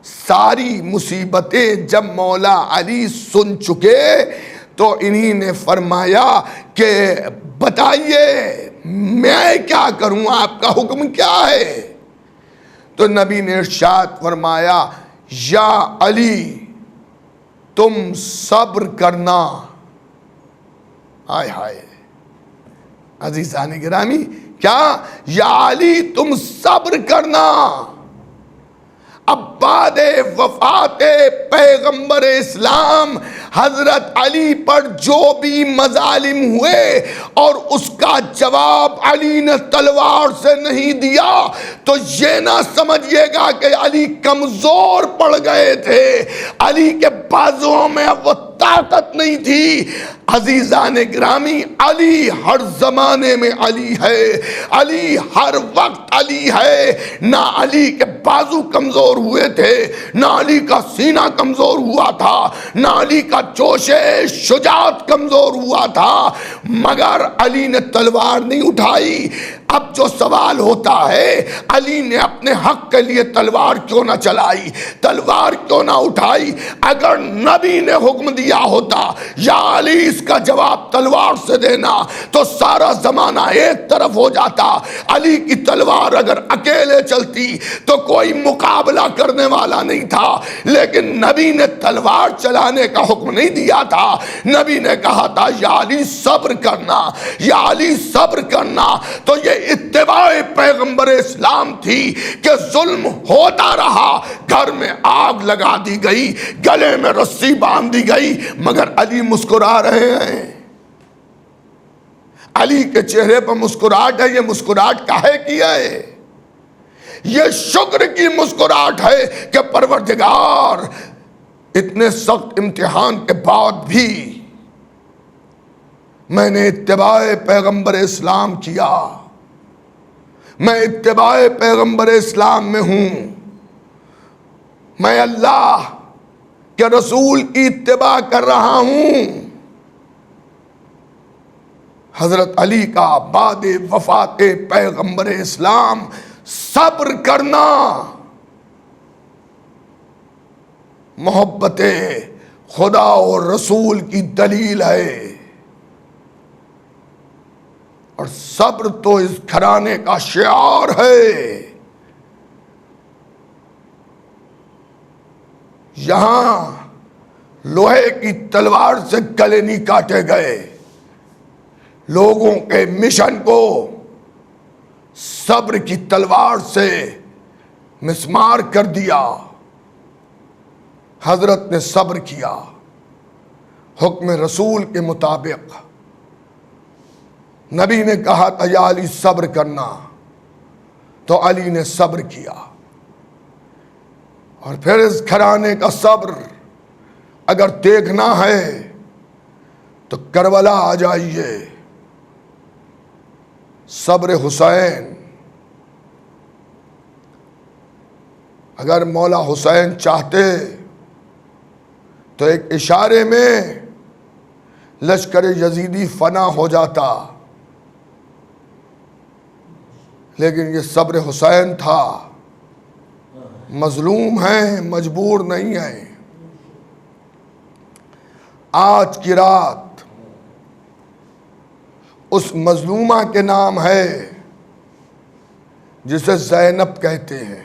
ساری مصیبتیں جب مولا علی سن چکے تو انہی نے فرمایا کہ بتائیے میں کیا کروں، آپ کا حکم کیا ہے؟ تو نبی نے ارشاد فرمایا یا علی تم صبر کرنا۔ ہائے ہائے عزیزان گرامی، کیا؟ یا علی تم صبر کرنا۔ اب بعد وفات پیغمبر اسلام حضرت علی پر جو بھی مظالم ہوئے اور اس کا جواب علی نے تلوار سے نہیں دیا تو یہ نہ سمجھیے گا کہ علی کمزور پڑ گئے تھے، علی کے بازوؤں میں اب وہ طاقت نہیں تھی۔ عزیزان گرامی، علی ہر زمانے میں علی ہے، علی ہر وقت علی ہے۔ نہ علی کے بازو کمزور ہوئے تھے، نہ علی کا سینہ کمزور ہوا تھا، نہ علی کا جوش شجاعت کمزور ہوا تھا، مگر علی نے تلوار نہیں اٹھائی۔ اب جو سوال ہوتا ہے علی نے اپنے حق کے لیے تلوار کیوں نہ چلائی، تلوار کیوں نہ اٹھائی؟ اگر نبی نے حکم دیا ہوتا یا علی اس کا جواب تلوار سے دینا تو سارا زمانہ ایک طرف ہو جاتا۔ علی کی تلوار اگر اکیلے چلتی تو کوئی مقابلہ کرنے والا نہیں تھا، لیکن نبی نے تلوار چلانے کا حکم نہیں دیا تھا۔ نبی نے کہا تھا یا علی صبر کرنا، یا علی صبر کرنا۔ تو یہ اتباع پیغمبر اسلام تھی کہ ظلم ہوتا رہا، گھر میں آگ لگا دی گئی، گلے میں رسی باندھ دی گئی، مگر علی مسکرا رہے ہیں۔ علی کے چہرے پر مسکراہٹ ہے۔ یہ مسکراہٹ کاہے کی ہے؟ یہ شکر کی مسکراہٹ ہے کہ پروردگار اتنے سخت امتحان کے بعد بھی میں نے اتباع پیغمبر اسلام کیا، میں اتباع پیغمبر اسلام میں ہوں، میں اللہ کے رسول کی اتباع کر رہا ہوں۔ حضرت علی کا بعد وفات پیغمبر اسلام صبر کرنا محبت خدا اور رسول کی دلیل ہے، اور صبر تو اس گھرانے کا شعار ہے۔ یہاں لوہے کی تلوار سے گلے نہیں کاٹے گئے، لوگوں کے مشن کو صبر کی تلوار سے مسمار کر دیا۔ حضرت نے صبر کیا، حکم رسول کے مطابق۔ نبی نے کہا تھا یا علی صبر کرنا، تو علی نے صبر کیا۔ اور پھر اس گھرانے کا صبر اگر دیکھنا ہے تو کربلا آ جائیے۔ صبر حسین، اگر مولا حسین چاہتے تو ایک اشارے میں لشکر یزیدی فنا ہو جاتا، لیکن یہ صبر حسین تھا۔ مظلوم ہیں، مجبور نہیں ہیں۔ آج کی رات اس مظلومہ کے نام ہے جسے زینب کہتے ہیں۔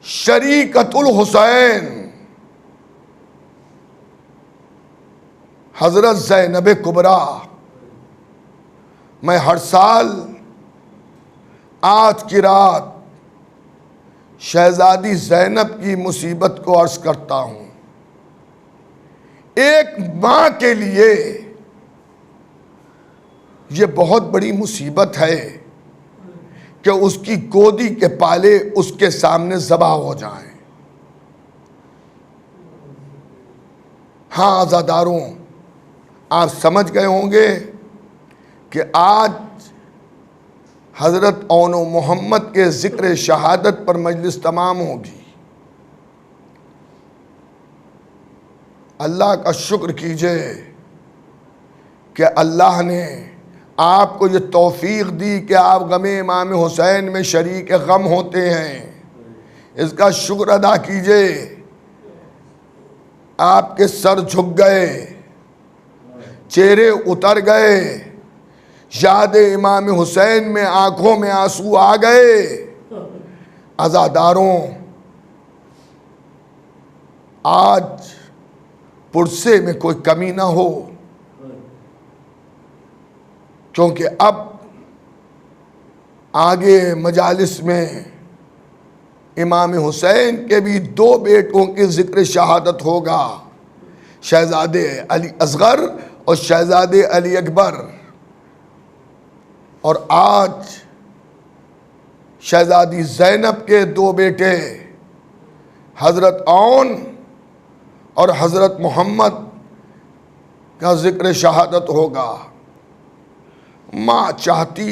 شریکۃ الحسین حضرت زینب کبریٰ، میں ہر سال آج کی رات شہزادی زینب کی مصیبت کو عرض کرتا ہوں۔ ایک ماں کے لیے یہ بہت بڑی مصیبت ہے کہ اس کی گودی کے پالے اس کے سامنے ذبح ہو جائیں۔ ہاں عزاداروں، آپ سمجھ گئے ہوں گے کہ آج حضرت اون و محمد کے ذکر شہادت پر مجلس تمام ہوگی۔ اللہ کا شکر کیجئے کہ اللہ نے آپ کو یہ توفیق دی کہ آپ غم امام حسین میں شریک غم ہوتے ہیں۔ اس کا شکر ادا کیجئے۔ آپ کے سر جھک گئے، چہرے اتر گئے، یاد امام حسین میں آنکھوں میں آنسو آ گئے۔ عزاداروں، آج پرسے میں کوئی کمی نہ ہو، کیونکہ اب آگے مجالس میں امام حسین کے بھی 2 بیٹوں کی ذکر شہادت ہوگا، شہزادے علی اصغر اور شہزادے علی اکبر۔ اور آج شہزادی زینب کے 2 بیٹے حضرت اون اور حضرت محمد کا ذکر شہادت ہوگا۔ ماں چاہتی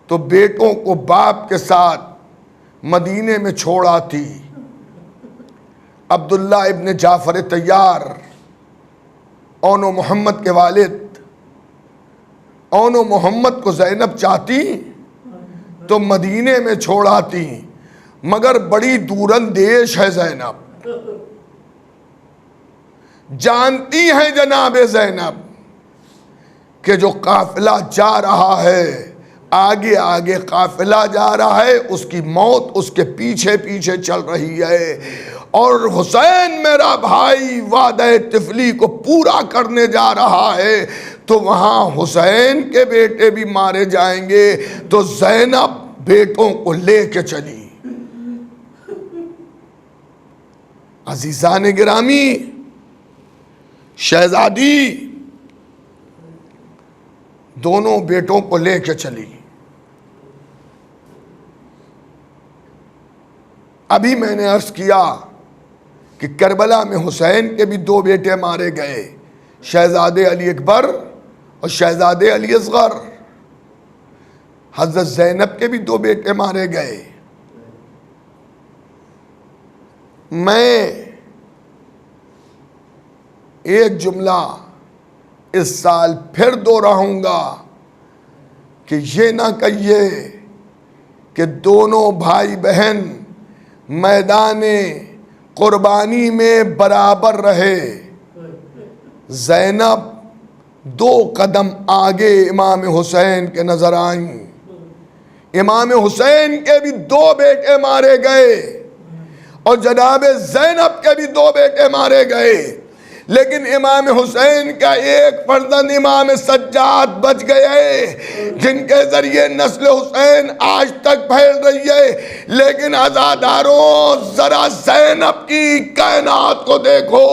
تو بیٹوں کو باپ کے ساتھ مدینے میں چھوڑ آتی۔ عبداللہ ابن جعفر طیار، اون و محمد کے والد، اون و محمد کو زینب چاہتی تو مدینے میں چھوڑ آتی، مگر بڑی دور اندیش ہے زینب۔ جانتی ہیں جناب زینب کہ جو قافلہ جا رہا ہے، آگے آگے قافلہ جا رہا ہے، اس کی موت اس کے پیچھے پیچھے چل رہی ہے، اور حسین میرا بھائی وعدہ طفلی کو پورا کرنے جا رہا ہے، تو وہاں حسین کے بیٹے بھی مارے جائیں گے، تو زینب بیٹوں کو لے کے چلی۔ عزیزان گرامی، شہزادی دونوں بیٹوں کو لے کے چلی۔ ابھی میں نے عرض کیا کہ کربلا میں حسین کے بھی 2 بیٹے مارے گئے، شہزادے علی اکبر اور شہزادے علی اصغر۔ حضرت زینب کے بھی 2 بیٹے مارے گئے۔ میں ایک جملہ اس سال پھر دوہراؤں گا کہ یہ نہ کہیے کہ دونوں بھائی بہن میدان قربانی میں برابر رہے۔ زینب 2 قدم آگے امام حسین کے نظر آئیں۔ امام حسین کے بھی 2 بیٹے مارے گئے اور جناب زینب کے بھی 2 بیٹے مارے گئے، لیکن امام حسین کا ایک فرزند امام سجاد بچ گئے، جن کے ذریعے نسل حسین آج تک پھیل رہی ہے۔ لیکن عزاداروں، ذرا زینب کی کائنات کو دیکھو،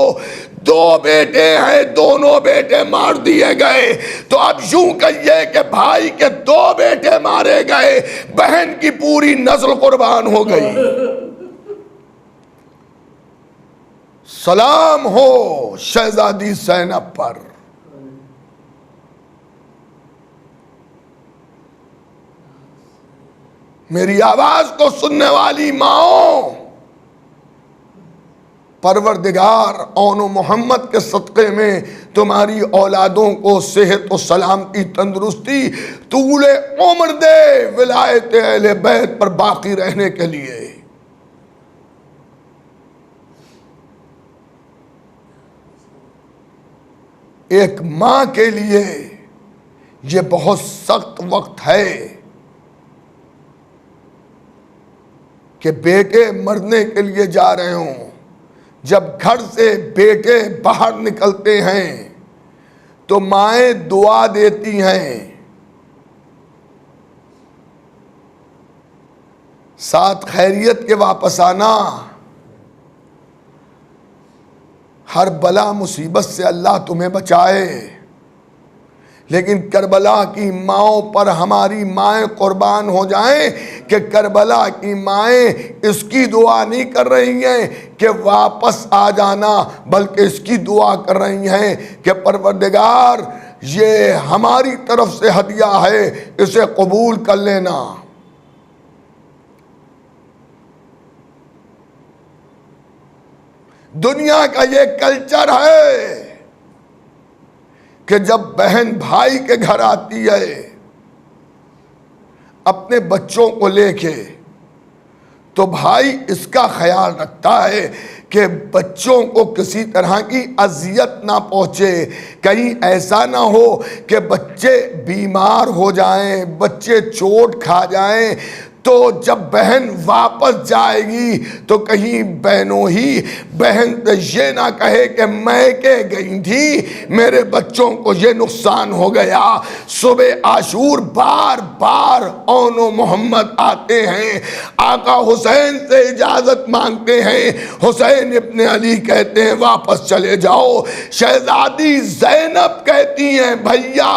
2 بیٹے ہیں، دونوں بیٹے مار دیے گئے، تو اب یوں کہیے کہ بھائی کے 2 بیٹے مارے گئے، بہن کی پوری نسل قربان ہو گئی۔ سلام ہو شہزادی زینب پر۔ میری آواز کو سننے والی ماؤں، پروردگار اون و محمد کے صدقے میں تمہاری اولادوں کو صحت و سلامتی، تندرستی، طول عمر دے، ولایت اہل بیت پر باقی رہنے کے لیے۔ ایک ماں کے لیے یہ بہت سخت وقت ہے کہ بیٹے مرنے کے لیے جا رہے ہوں. جب گھر سے بیٹے باہر نکلتے ہیں تو مائیں دعا دیتی ہیں. ساتھ خیریت کے واپس آنا. ہر بلا مصیبت سے اللہ تمہیں بچائے. لیکن کربلا کی ماؤں پر ہماری مائیں قربان ہو جائیں کہ کربلا کی مائیں اس کی دعا نہیں کر رہی ہیں کہ واپس آ جانا، بلکہ اس کی دعا کر رہی ہیں کہ پروردگار یہ ہماری طرف سے ہدیہ ہے، اسے قبول کر لینا. دنیا کا یہ کلچر ہے کہ جب بہن بھائی کے گھر آتی ہے اپنے بچوں کو لے کے، تو بھائی اس کا خیال رکھتا ہے کہ بچوں کو کسی طرح کی اذیت نہ پہنچے، کہیں ایسا نہ ہو کہ بچے بیمار ہو جائیں، بچے چوٹ کھا جائیں. تو جب بہن واپس جائے گی تو کہیں بہنوں ہی بہن یہ نہ کہے کہ میں کہ گئی تھی، میرے بچوں کو یہ نقصان ہو گیا. صبح عاشور بار بار اون و محمد آتے ہیں، آقا حسین سے اجازت مانگتے ہیں. حسین ابن علی کہتے ہیں واپس چلے جاؤ. شہزادی زینب کہتی ہیں بھیا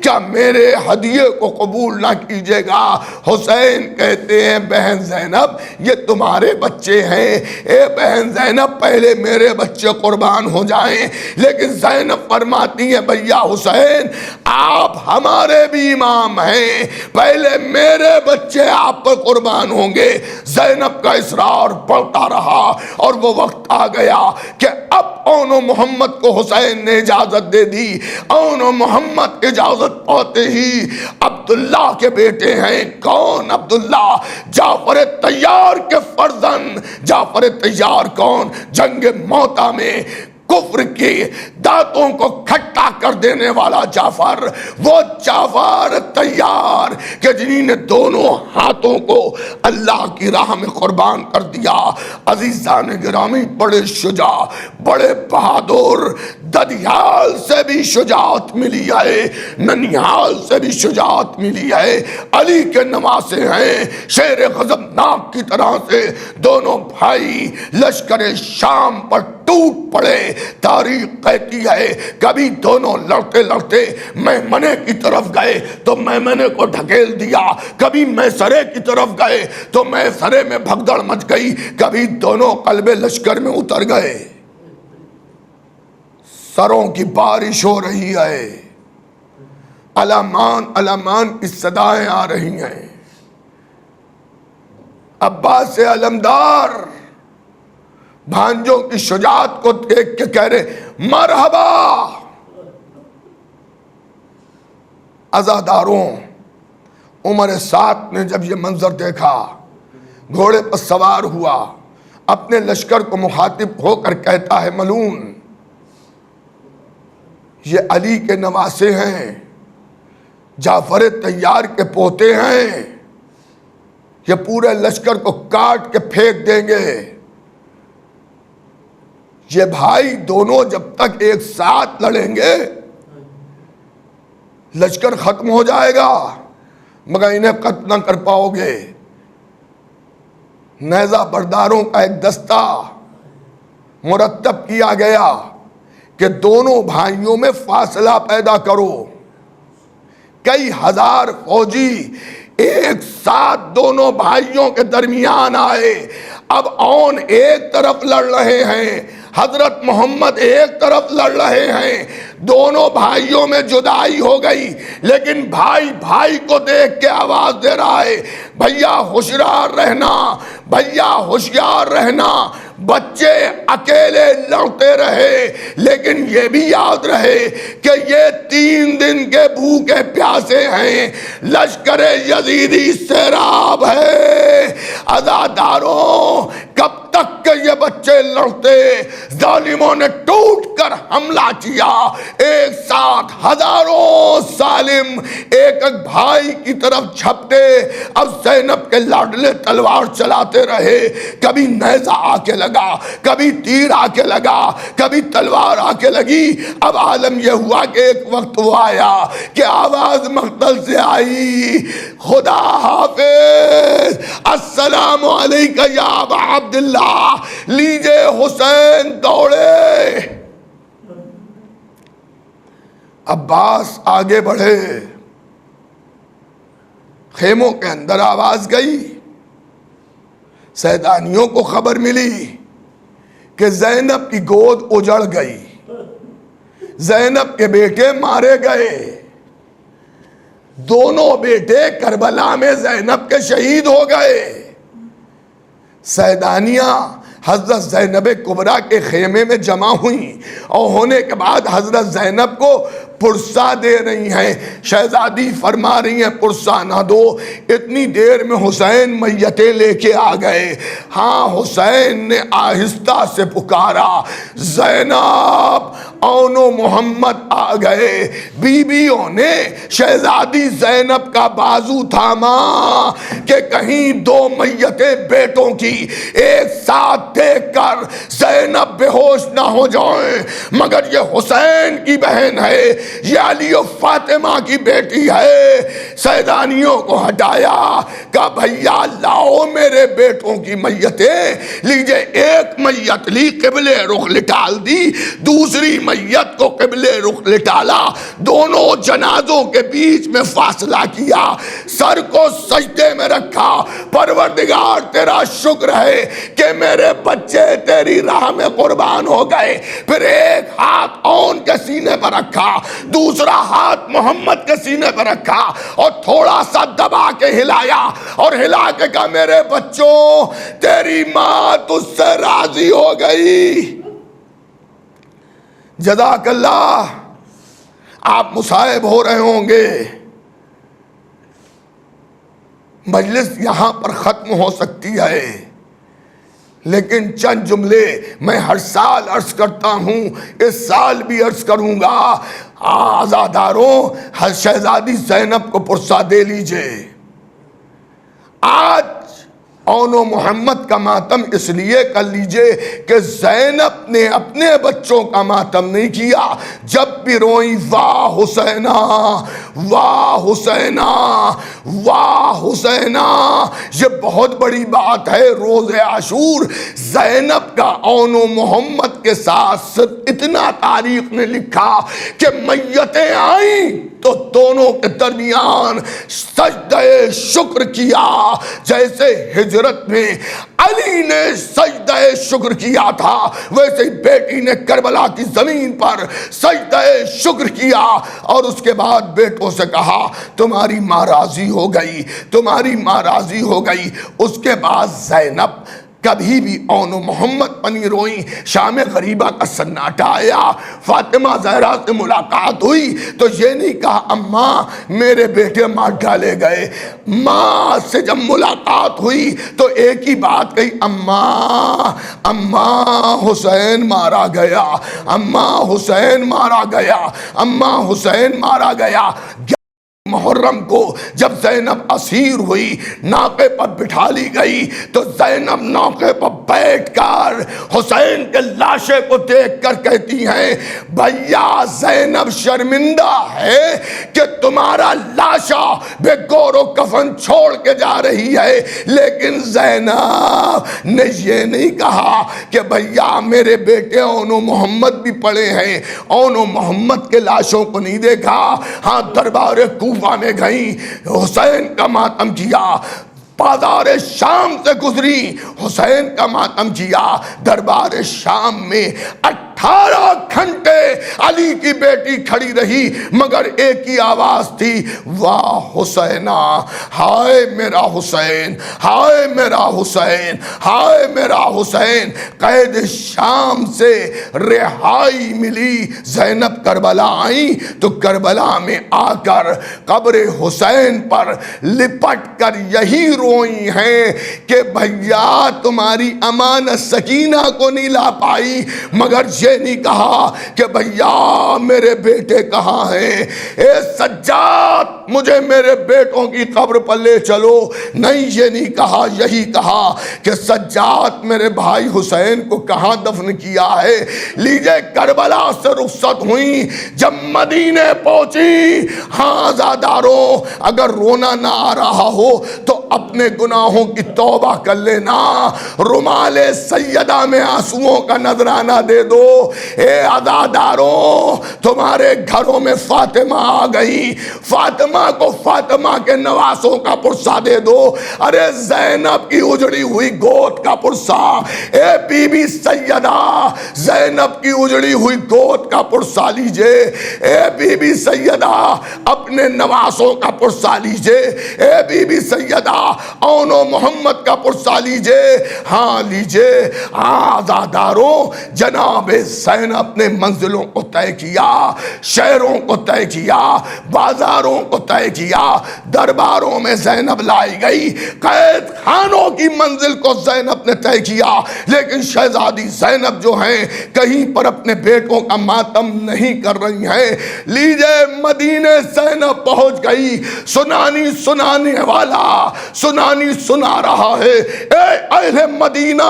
کیا میرے ہدیے کو قبول نہ کیجیے گا؟ حسین کہتے ہیں بہن زینب یہ تمہارے بچے ہیں، اے بہن زینب پہلے میرے بچے قربان ہو جائیں. لیکن زینب فرماتی ہیں بھیا حسین آپ ہمارے بھی امام ہیں، پہلے میرے بچے آپ پر قربان ہوں گے. زینب کا اصرار بڑھتا رہا اور وہ وقت آ گیا کہ اب اون و محمد کو حسین نے اجازت دے دی. اون و محمد اجازت پاتے ہی عبداللہ کے بیٹے ہیں. کون عبداللہ؟ جعفر طیار کے فرزند. جعفر طیار کون؟ جنگ موتا میں کفر کے دانتوں کو کھٹا کر دینے والا جعفر، وہ جعفر طیار کہ جنہی نے دونوں ہاتھوں کو اللہ کی راہ میں قربان کر دیا. عزیزان گرامی بڑے شجاع، بڑے بہادر، ددیال سے بھی شجاعت ملی ہے، ننیال سے بھی شجاعت ملی ہے. علی کے نواسے ہیں، شیر غضبناک کی طرح سے دونوں بھائی لشکر شام پر ٹوٹ پڑے. تاریخ کہتی ہے کبھی دونوں لڑتے لڑتے میمنے کی طرف گئے تو میمنے کو ڈھکیل دیا، کبھی میسرے کی طرف گئے تو میسرے میں بھگدڑ مچ گئی، کبھی دونوں قلب لشکر میں اتر گئے. سروں کی بارش ہو رہی ہے، علمان علمان کی صدائیں آ رہی ہیں. عباس علمدار بھانجوں کی شجاعت کو دیکھ کے کہہ رہے مرحبا. عزاداروں عمر سات نے جب یہ منظر دیکھا گھوڑے پر سوار ہوا، اپنے لشکر کو مخاطب ہو کر کہتا ہے ملعون یہ علی کے نواسے ہیں، جعفر طیار کے پوتے ہیں، یہ پورے لشکر کو کاٹ کے پھینک دیں گے. یہ بھائی دونوں جب تک ایک ساتھ لڑیں گے لشکر ختم ہو جائے گا مگر انہیں قتل نہ کر پاؤ گے. نیزہ برداروں کا ایک دستہ مرتب کیا گیا کہ دونوں بھائیوں میں فاصلہ پیدا کرو. کئی ہزار فوجی ایک ساتھ دونوں بھائیوں کے درمیان آئے. اب اون ایک طرف لڑ رہے ہیں، حضرت محمد ایک طرف لڑ رہے ہیں. دونوں بھائیوں میں جدائی ہو گئی، لیکن بھائی بھائی کو دیکھ کے آواز دے رہا ہے بھیا ہوشیار رہنا، بھیا ہوشیار رہنا. بچے اکیلے لڑتے رہے، لیکن یہ بھی یاد رہے کہ یہ 3 دن کے بھوکے پیاسے ہیں، لشکر یزیدی سیراب ہے. عزاداروں کب تک کہ یہ بچے لڑتے؟ ظالموں نے ٹوٹ کر پر حملہ کیا، ایک ساتھ ہزاروں ظالم ایک ایک بھائی کی طرف جھپٹے۔ اب زینب کے لاڈلے تلوار چلاتے رہے، کبھی نیزہ آ کے لگا، کبھی تیر آ کے لگا، کبھی تلوار آ کے لگی۔ اب عالم یہ ہوا کہ ایک وقت وہ آیا کہ آواز مقتل سے آئی، خدا حافظ، السلام علیکہ یا ابا عبداللہ۔ لیجے حسین دوڑے، عباس آگے بڑھے، خیموں کے اندر آواز گئی، سیدانیوں کو خبر ملی کہ زینب کی گود اجڑ گئی، زینب کے بیٹے مارے گئے، دونوں بیٹے کربلا میں زینب کے شہید ہو گئے۔ سیدانیاں حضرت زینب کبریٰ کے خیمے میں جمع ہوئیں اور ہونے کے بعد حضرت زینب کو پرسہ دے رہی ہیں۔ شہزادی فرما رہی ہیں پرسہ نہ دو، اتنی دیر میں حسین میتیں لے کے آ گئے۔ ہاں حسین نے آہستہ سے پکارا، زینب، اون و محمد آ گئے۔ بیویوں نے شہزادی زینب کا بازو تھاما کہ کہیں دو میتیں بیٹوں کی ایک ساتھ دیکھ کر زینب بے ہوش نہ ہو جائیں، مگر یہ حسین کی بہن ہے، یہ علی و فاطمہ کی بیٹی ہے۔ سیدانیوں کو ہٹایا، کہا بھیا لاؤ میرے بیٹوں کی میتیں۔ لیجئے ایک میت لی، قبلے رخ لٹال دی، دوسری میت کو قبلے رخ لٹالا، دونوں جنازوں کے بیچ میں فاصلہ کیا، سر کو سجدے میں رکھا، پروردگار تیرا شکر ہے کہ میرے بچے تیری راہ میں قربان ہو گئے۔ پھر ایک ہاتھ اون کے سینے پر رکھا، دوسرا ہاتھ محمد کے سینے پر رکھا اور تھوڑا سا دبا کے ہلایا اور ہلا کے کہا میرے بچوں تیری ماں تجھ سے راضی ہو گئی۔ جزاک اللہ۔ آپ مصائب ہو رہے ہوں گے، مجلس یہاں پر ختم ہو سکتی ہے، لیکن چند جملے میں ہر سال عرض کرتا ہوں، اس سال بھی عرض کروں گا۔ عزاداروں، شہزادی زینب کو پرسہ دے لیجئے۔ آج اون و محمد کا ماتم اس لیے کر لیجئے کہ زینب نے اپنے بچوں کا ماتم نہیں کیا۔ جب بھی روئیں واہ حسینہ، واہ حسینہ، واہ حسینہ۔ یہ بہت بڑی بات ہے۔ روز عاشور زینب کا اون و محمد کے ساتھ صرف اتنا تاریخ نے لکھا کہ میتیں آئیں تو دونوں کے درمیان سجدہ شکر کیا، جیسے ہجرت میں علی نے سجدہ شکر کیا تھا، ویسے ہی بیٹی نے کربلا کی زمین پر سجدہ شکر کیا، اور اس کے بعد بیٹوں سے کہا تمہاری ماں راضی ہو گئی، تمہاری ماں راضی ہو گئی۔ اس کے بعد زینب کبھی بھی اون و محمد پنی روئیں۔ شام غریبہ کا سناٹا آیا، فاطمہ زہرا سے ملاقات ہوئی تو یہ نہیں کہا اماں میرے بیٹے مار ڈالے گئے، ماں سے جب ملاقات ہوئی تو ایک ہی بات کہی، اماں اماں حسین مارا گیا، اماں حسین مارا گیا، اماں حسین مارا گیا۔ محرم کو جب زینب اسیر ہوئی، ناقے پر بٹھا لی گئی تو زینب ناقے پر بیٹھ کر حسین کے لاشے کو دیکھ کر کہتی ہیں بھیا زینب شرمندہ ہے کہ تمہارا لاشا بے گور و کفن چھوڑ کے جا رہی ہے، لیکن زینب نے یہ نہیں کہا کہ بھیا میرے بیٹے اون و محمد بھی پڑے ہیں، اون و محمد کے لاشوں کو نہیں دیکھا۔ ہاں دربار کوفہ میں گئیں، حسین کا ماتم کیا، بازار شام سے گزری، حسین کا ماتم کیا۔ دربار شام میں 18 گھنٹے علی کی بیٹی کھڑی رہی، مگر ایک ہی آواز تھی، واہ حسینہ، ہائے میرا حسین، ہائے میرا حسین، ہائے میرا حسین۔ قید شام سے رہائی ملی، زینب کربلا آئیں تو کربلا میں آ کر قبر حسین پر لپٹ کر یہی روئی ہیں کہ بھیا تمہاری امان سکینہ کو نہیں لا پائی، مگر یہ نہیں کہا کہ بھیا میرے بیٹے کہاں ہیں، اے سجاد مجھے میرے بیٹوں کی قبر پر لے چلو، نہیں یہ نہیں کہا، یہی کہا کہ سجاد میرے بھائی حسین کو کہاں دفن کیا ہے۔ لیجئے کربلا سے رخصت ہوئی، جب مدینے پہنچی، ہاں عزاداروں اگر رونا نہ آ رہا ہو تو اپنے گناہوں کی توبہ کر لینا، رومال سیدہ میں آنسوؤں کا نذرانہ دے دو۔ اے عزاداروں تمہارے گھروں میں فاطمہ آ گئی، فاطمہ کو فاطمہ کے نواسوں کا پرسہ دے دو۔ ارے زینب کی اجڑی ہوئی گود کا پرسہ، اے بی بی سیدہ زینب کی اجڑی ہوئی گود کا پرسہ لیجئے، اے بی بی سیدہ اپنے نواسوں کا پرسہ لیجئے، اے بی بی سیدہ اون و محمد کا پرسہ لیجئے، ہاں لیجئے۔ عزاداروں جناب زینب نے منزلوں کو طے کیا، شہروں کو طے کیا، بازاروں کو طے کیا، درباروں میں زینب لائی گئی، قید خانوں کی منزل کو زینب نے طے کیا، لیکن شہزادی زینب جو ہیں کہیں پر اپنے بیٹوں کا ماتم نہیں کر رہی ہیں۔ لیجئے مدینے زینب پہنچ گئی، سنانے والا سنانی سنا رہا ہے، اے اہل مدینہ،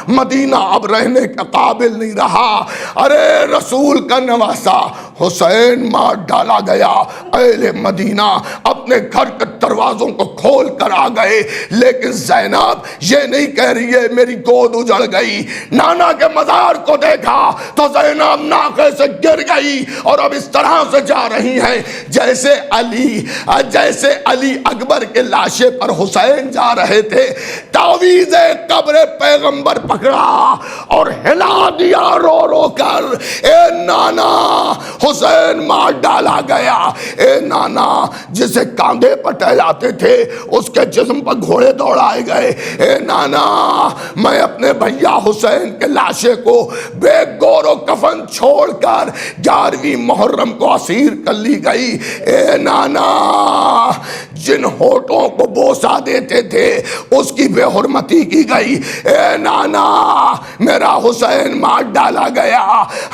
مدینہ اب رہنے کے قابل نہیں رہا، ارے رسول کا نواسا حسین مار ڈالا گیا۔ اہل مدینہ اپنے گھر کے دروازوں کو کھول کر آ گئے، لیکن زینب یہ نہیں کہہ رہی ہے میری گود اجڑ گئی۔ نانا کے مزار کو دیکھا تو زینب ناقے سے گر گئی، اور اب اس طرح سے جا رہی ہیں جیسے علی اکبر کے لاشے پر حسین جا رہے تھے۔ تعویذ قبر پیغمبر پکڑا اور ہلا دیا رو رو کر، اے نانا حسین مار ڈالا گیا۔ اے نانا جسے کاندھے پر ٹہلاتے تھے اس کے جسم پر گھوڑے دوڑائے گئے۔ اے نانا میں اپنے بھیا حسین کے لاشے کو بے گور و کفن چھوڑ کر 11ویں محرم کو اسیر کر لی گئی۔ اے نانا جن ہوٹوں کو بوسہ دیتے تھے اس کی بے حرمتی کی گئی۔ اے نانا میرا حسین مار ڈالا گیا۔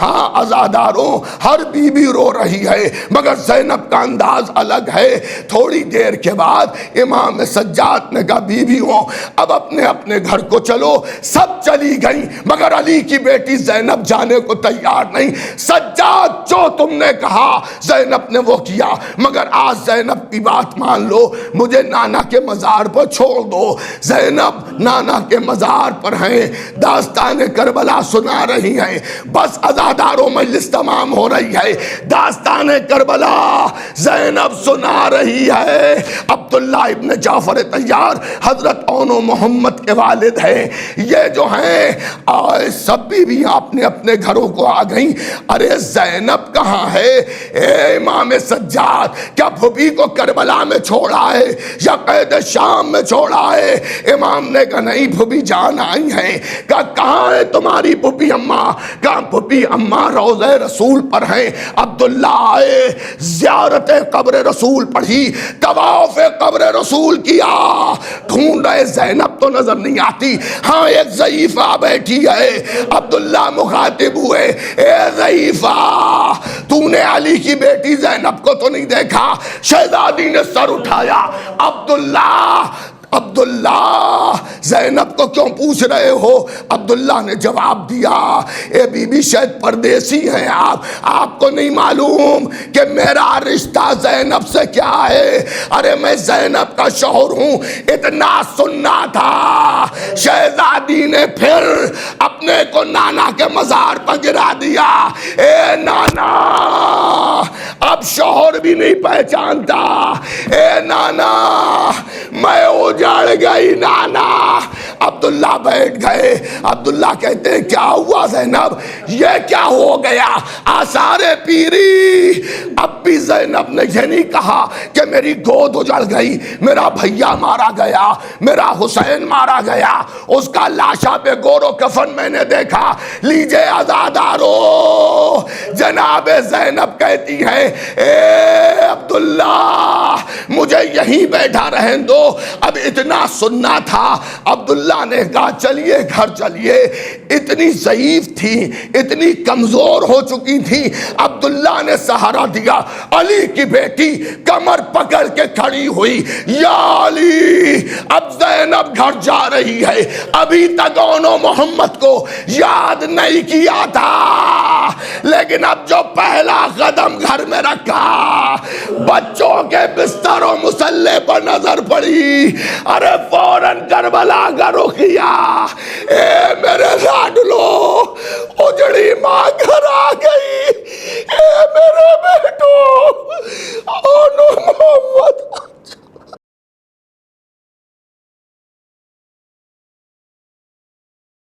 ہاں عزاداروں ہر بی بی رو رہی ہے، مگر زینب کا انداز الگ ہے۔ تھوڑی دیر کے بعد امام سجاد نے کہا بیویوں اب اپنے اپنے گھر کو چلو۔ سب چلی گئیں مگر علی کی بیٹی زینب جانے کو تیار نہیں۔ سجاد جو تم نے کہا زینب نے وہ کیا، مگر آج زینب کی بات مان لو، مجھے نانا کے مزار پر چھوڑ دو۔ زینب نانا کے مزار پر ہیں، داستان کربلا سنا رہی ہیں۔ بس عزاداروں مجلس تمام ہو رہی ہے، داستان کربلا زینب سنا رہی ہے۔ عبداللہ ابن جعفر طیار حضرت اون و محمد کے والد ہیں، یہ جو ہیں سب بیویاں اپنے اپنے گھروں کو آ گئیں۔ ارے زینب کہاں ہے؟ اے امام سجاد کیا پھوپھی کو کربلا میں چھوڑا ہے یا قید شام میں چھوڑا ہے؟ امام نے کہا نہیں پھوپھی جان آئی ہیں۔ کہا کہاں ہے تمہاری پھوپھی اماں؟ کہا پھوپھی اماں روضہ رسول پر ہیں۔ عبداللہ آئے، زیارت قبر رسول پڑھی، طواف قبر رسول کیا، ڈھونڈ رہے زینب تو نظر نہیں آتی۔ ہاں ایک ضعیفہ بیٹھی ہے۔ عبداللہ مخاطب ہوئے، اے ضعیفہ تو نے علی کی بیٹی زینب کو تو نہیں دیکھا؟ شہزادی نے سر اٹھایا، عبداللہ زینب کو کیوں پوچھ رہے ہو؟ عبداللہ نے جواب دیا، اے بی بی شاید پردیسی ہیں آپ کو نہیں معلوم کہ میرا رشتہ زینب سے کیا ہے؟ ارے میں زینب کا شوہر ہوں، اتنا سننا تھا۔ شہزادی نے پھر اپنے کو نانا کے مزار پر گرا دیا۔ اے نانا اب شوہر بھی نہیں پہچانتا، اے نانا میں اجڑ گئی نانا۔ عبداللہ بیٹھ گئے۔ عبداللہ کہتے ہیں کیا ہوا زینب؟ یہ کیا ہو گیا؟ آثار پیری۔ اب بھی زینب نے یہ نہیں کہا کہ میری گود اجڑ گئی، میرا بھیا مارا گیا، میرا حسین مارا گیا، اس کا لاشا پہ گور و کفن میں نے دیکھا۔ لیجئے عزادارو جناب زینب کہتی ہے اے عبداللہ مجھے یہیں بیٹھا رہن دو، اب اتنا سننا تھا۔ عبداللہ عبداللہ نے کہا چلیے گھر چلیے. اتنی ضعیف تھی, اتنی کمزور ہو چکی تھی. عبداللہ نے سہارا دیا. علی کی بیٹی کمر پکڑ کے کھڑی ہوئی, یا علی اب زینب گھر جا رہی ہے, ابھی تک انہوں محمد کو یاد نہیں کیا تھا, لیکن اب جو پہلا قدم گھر میں رکھا, بچوں کے بستر و مسلح پر نظر پڑی, ارے فوراً کربلا کا رخ کیا. اے میرے لاڈلو, اجڑی ماں گھر آ گئی. اے میرے بیٹو, انہوں محمد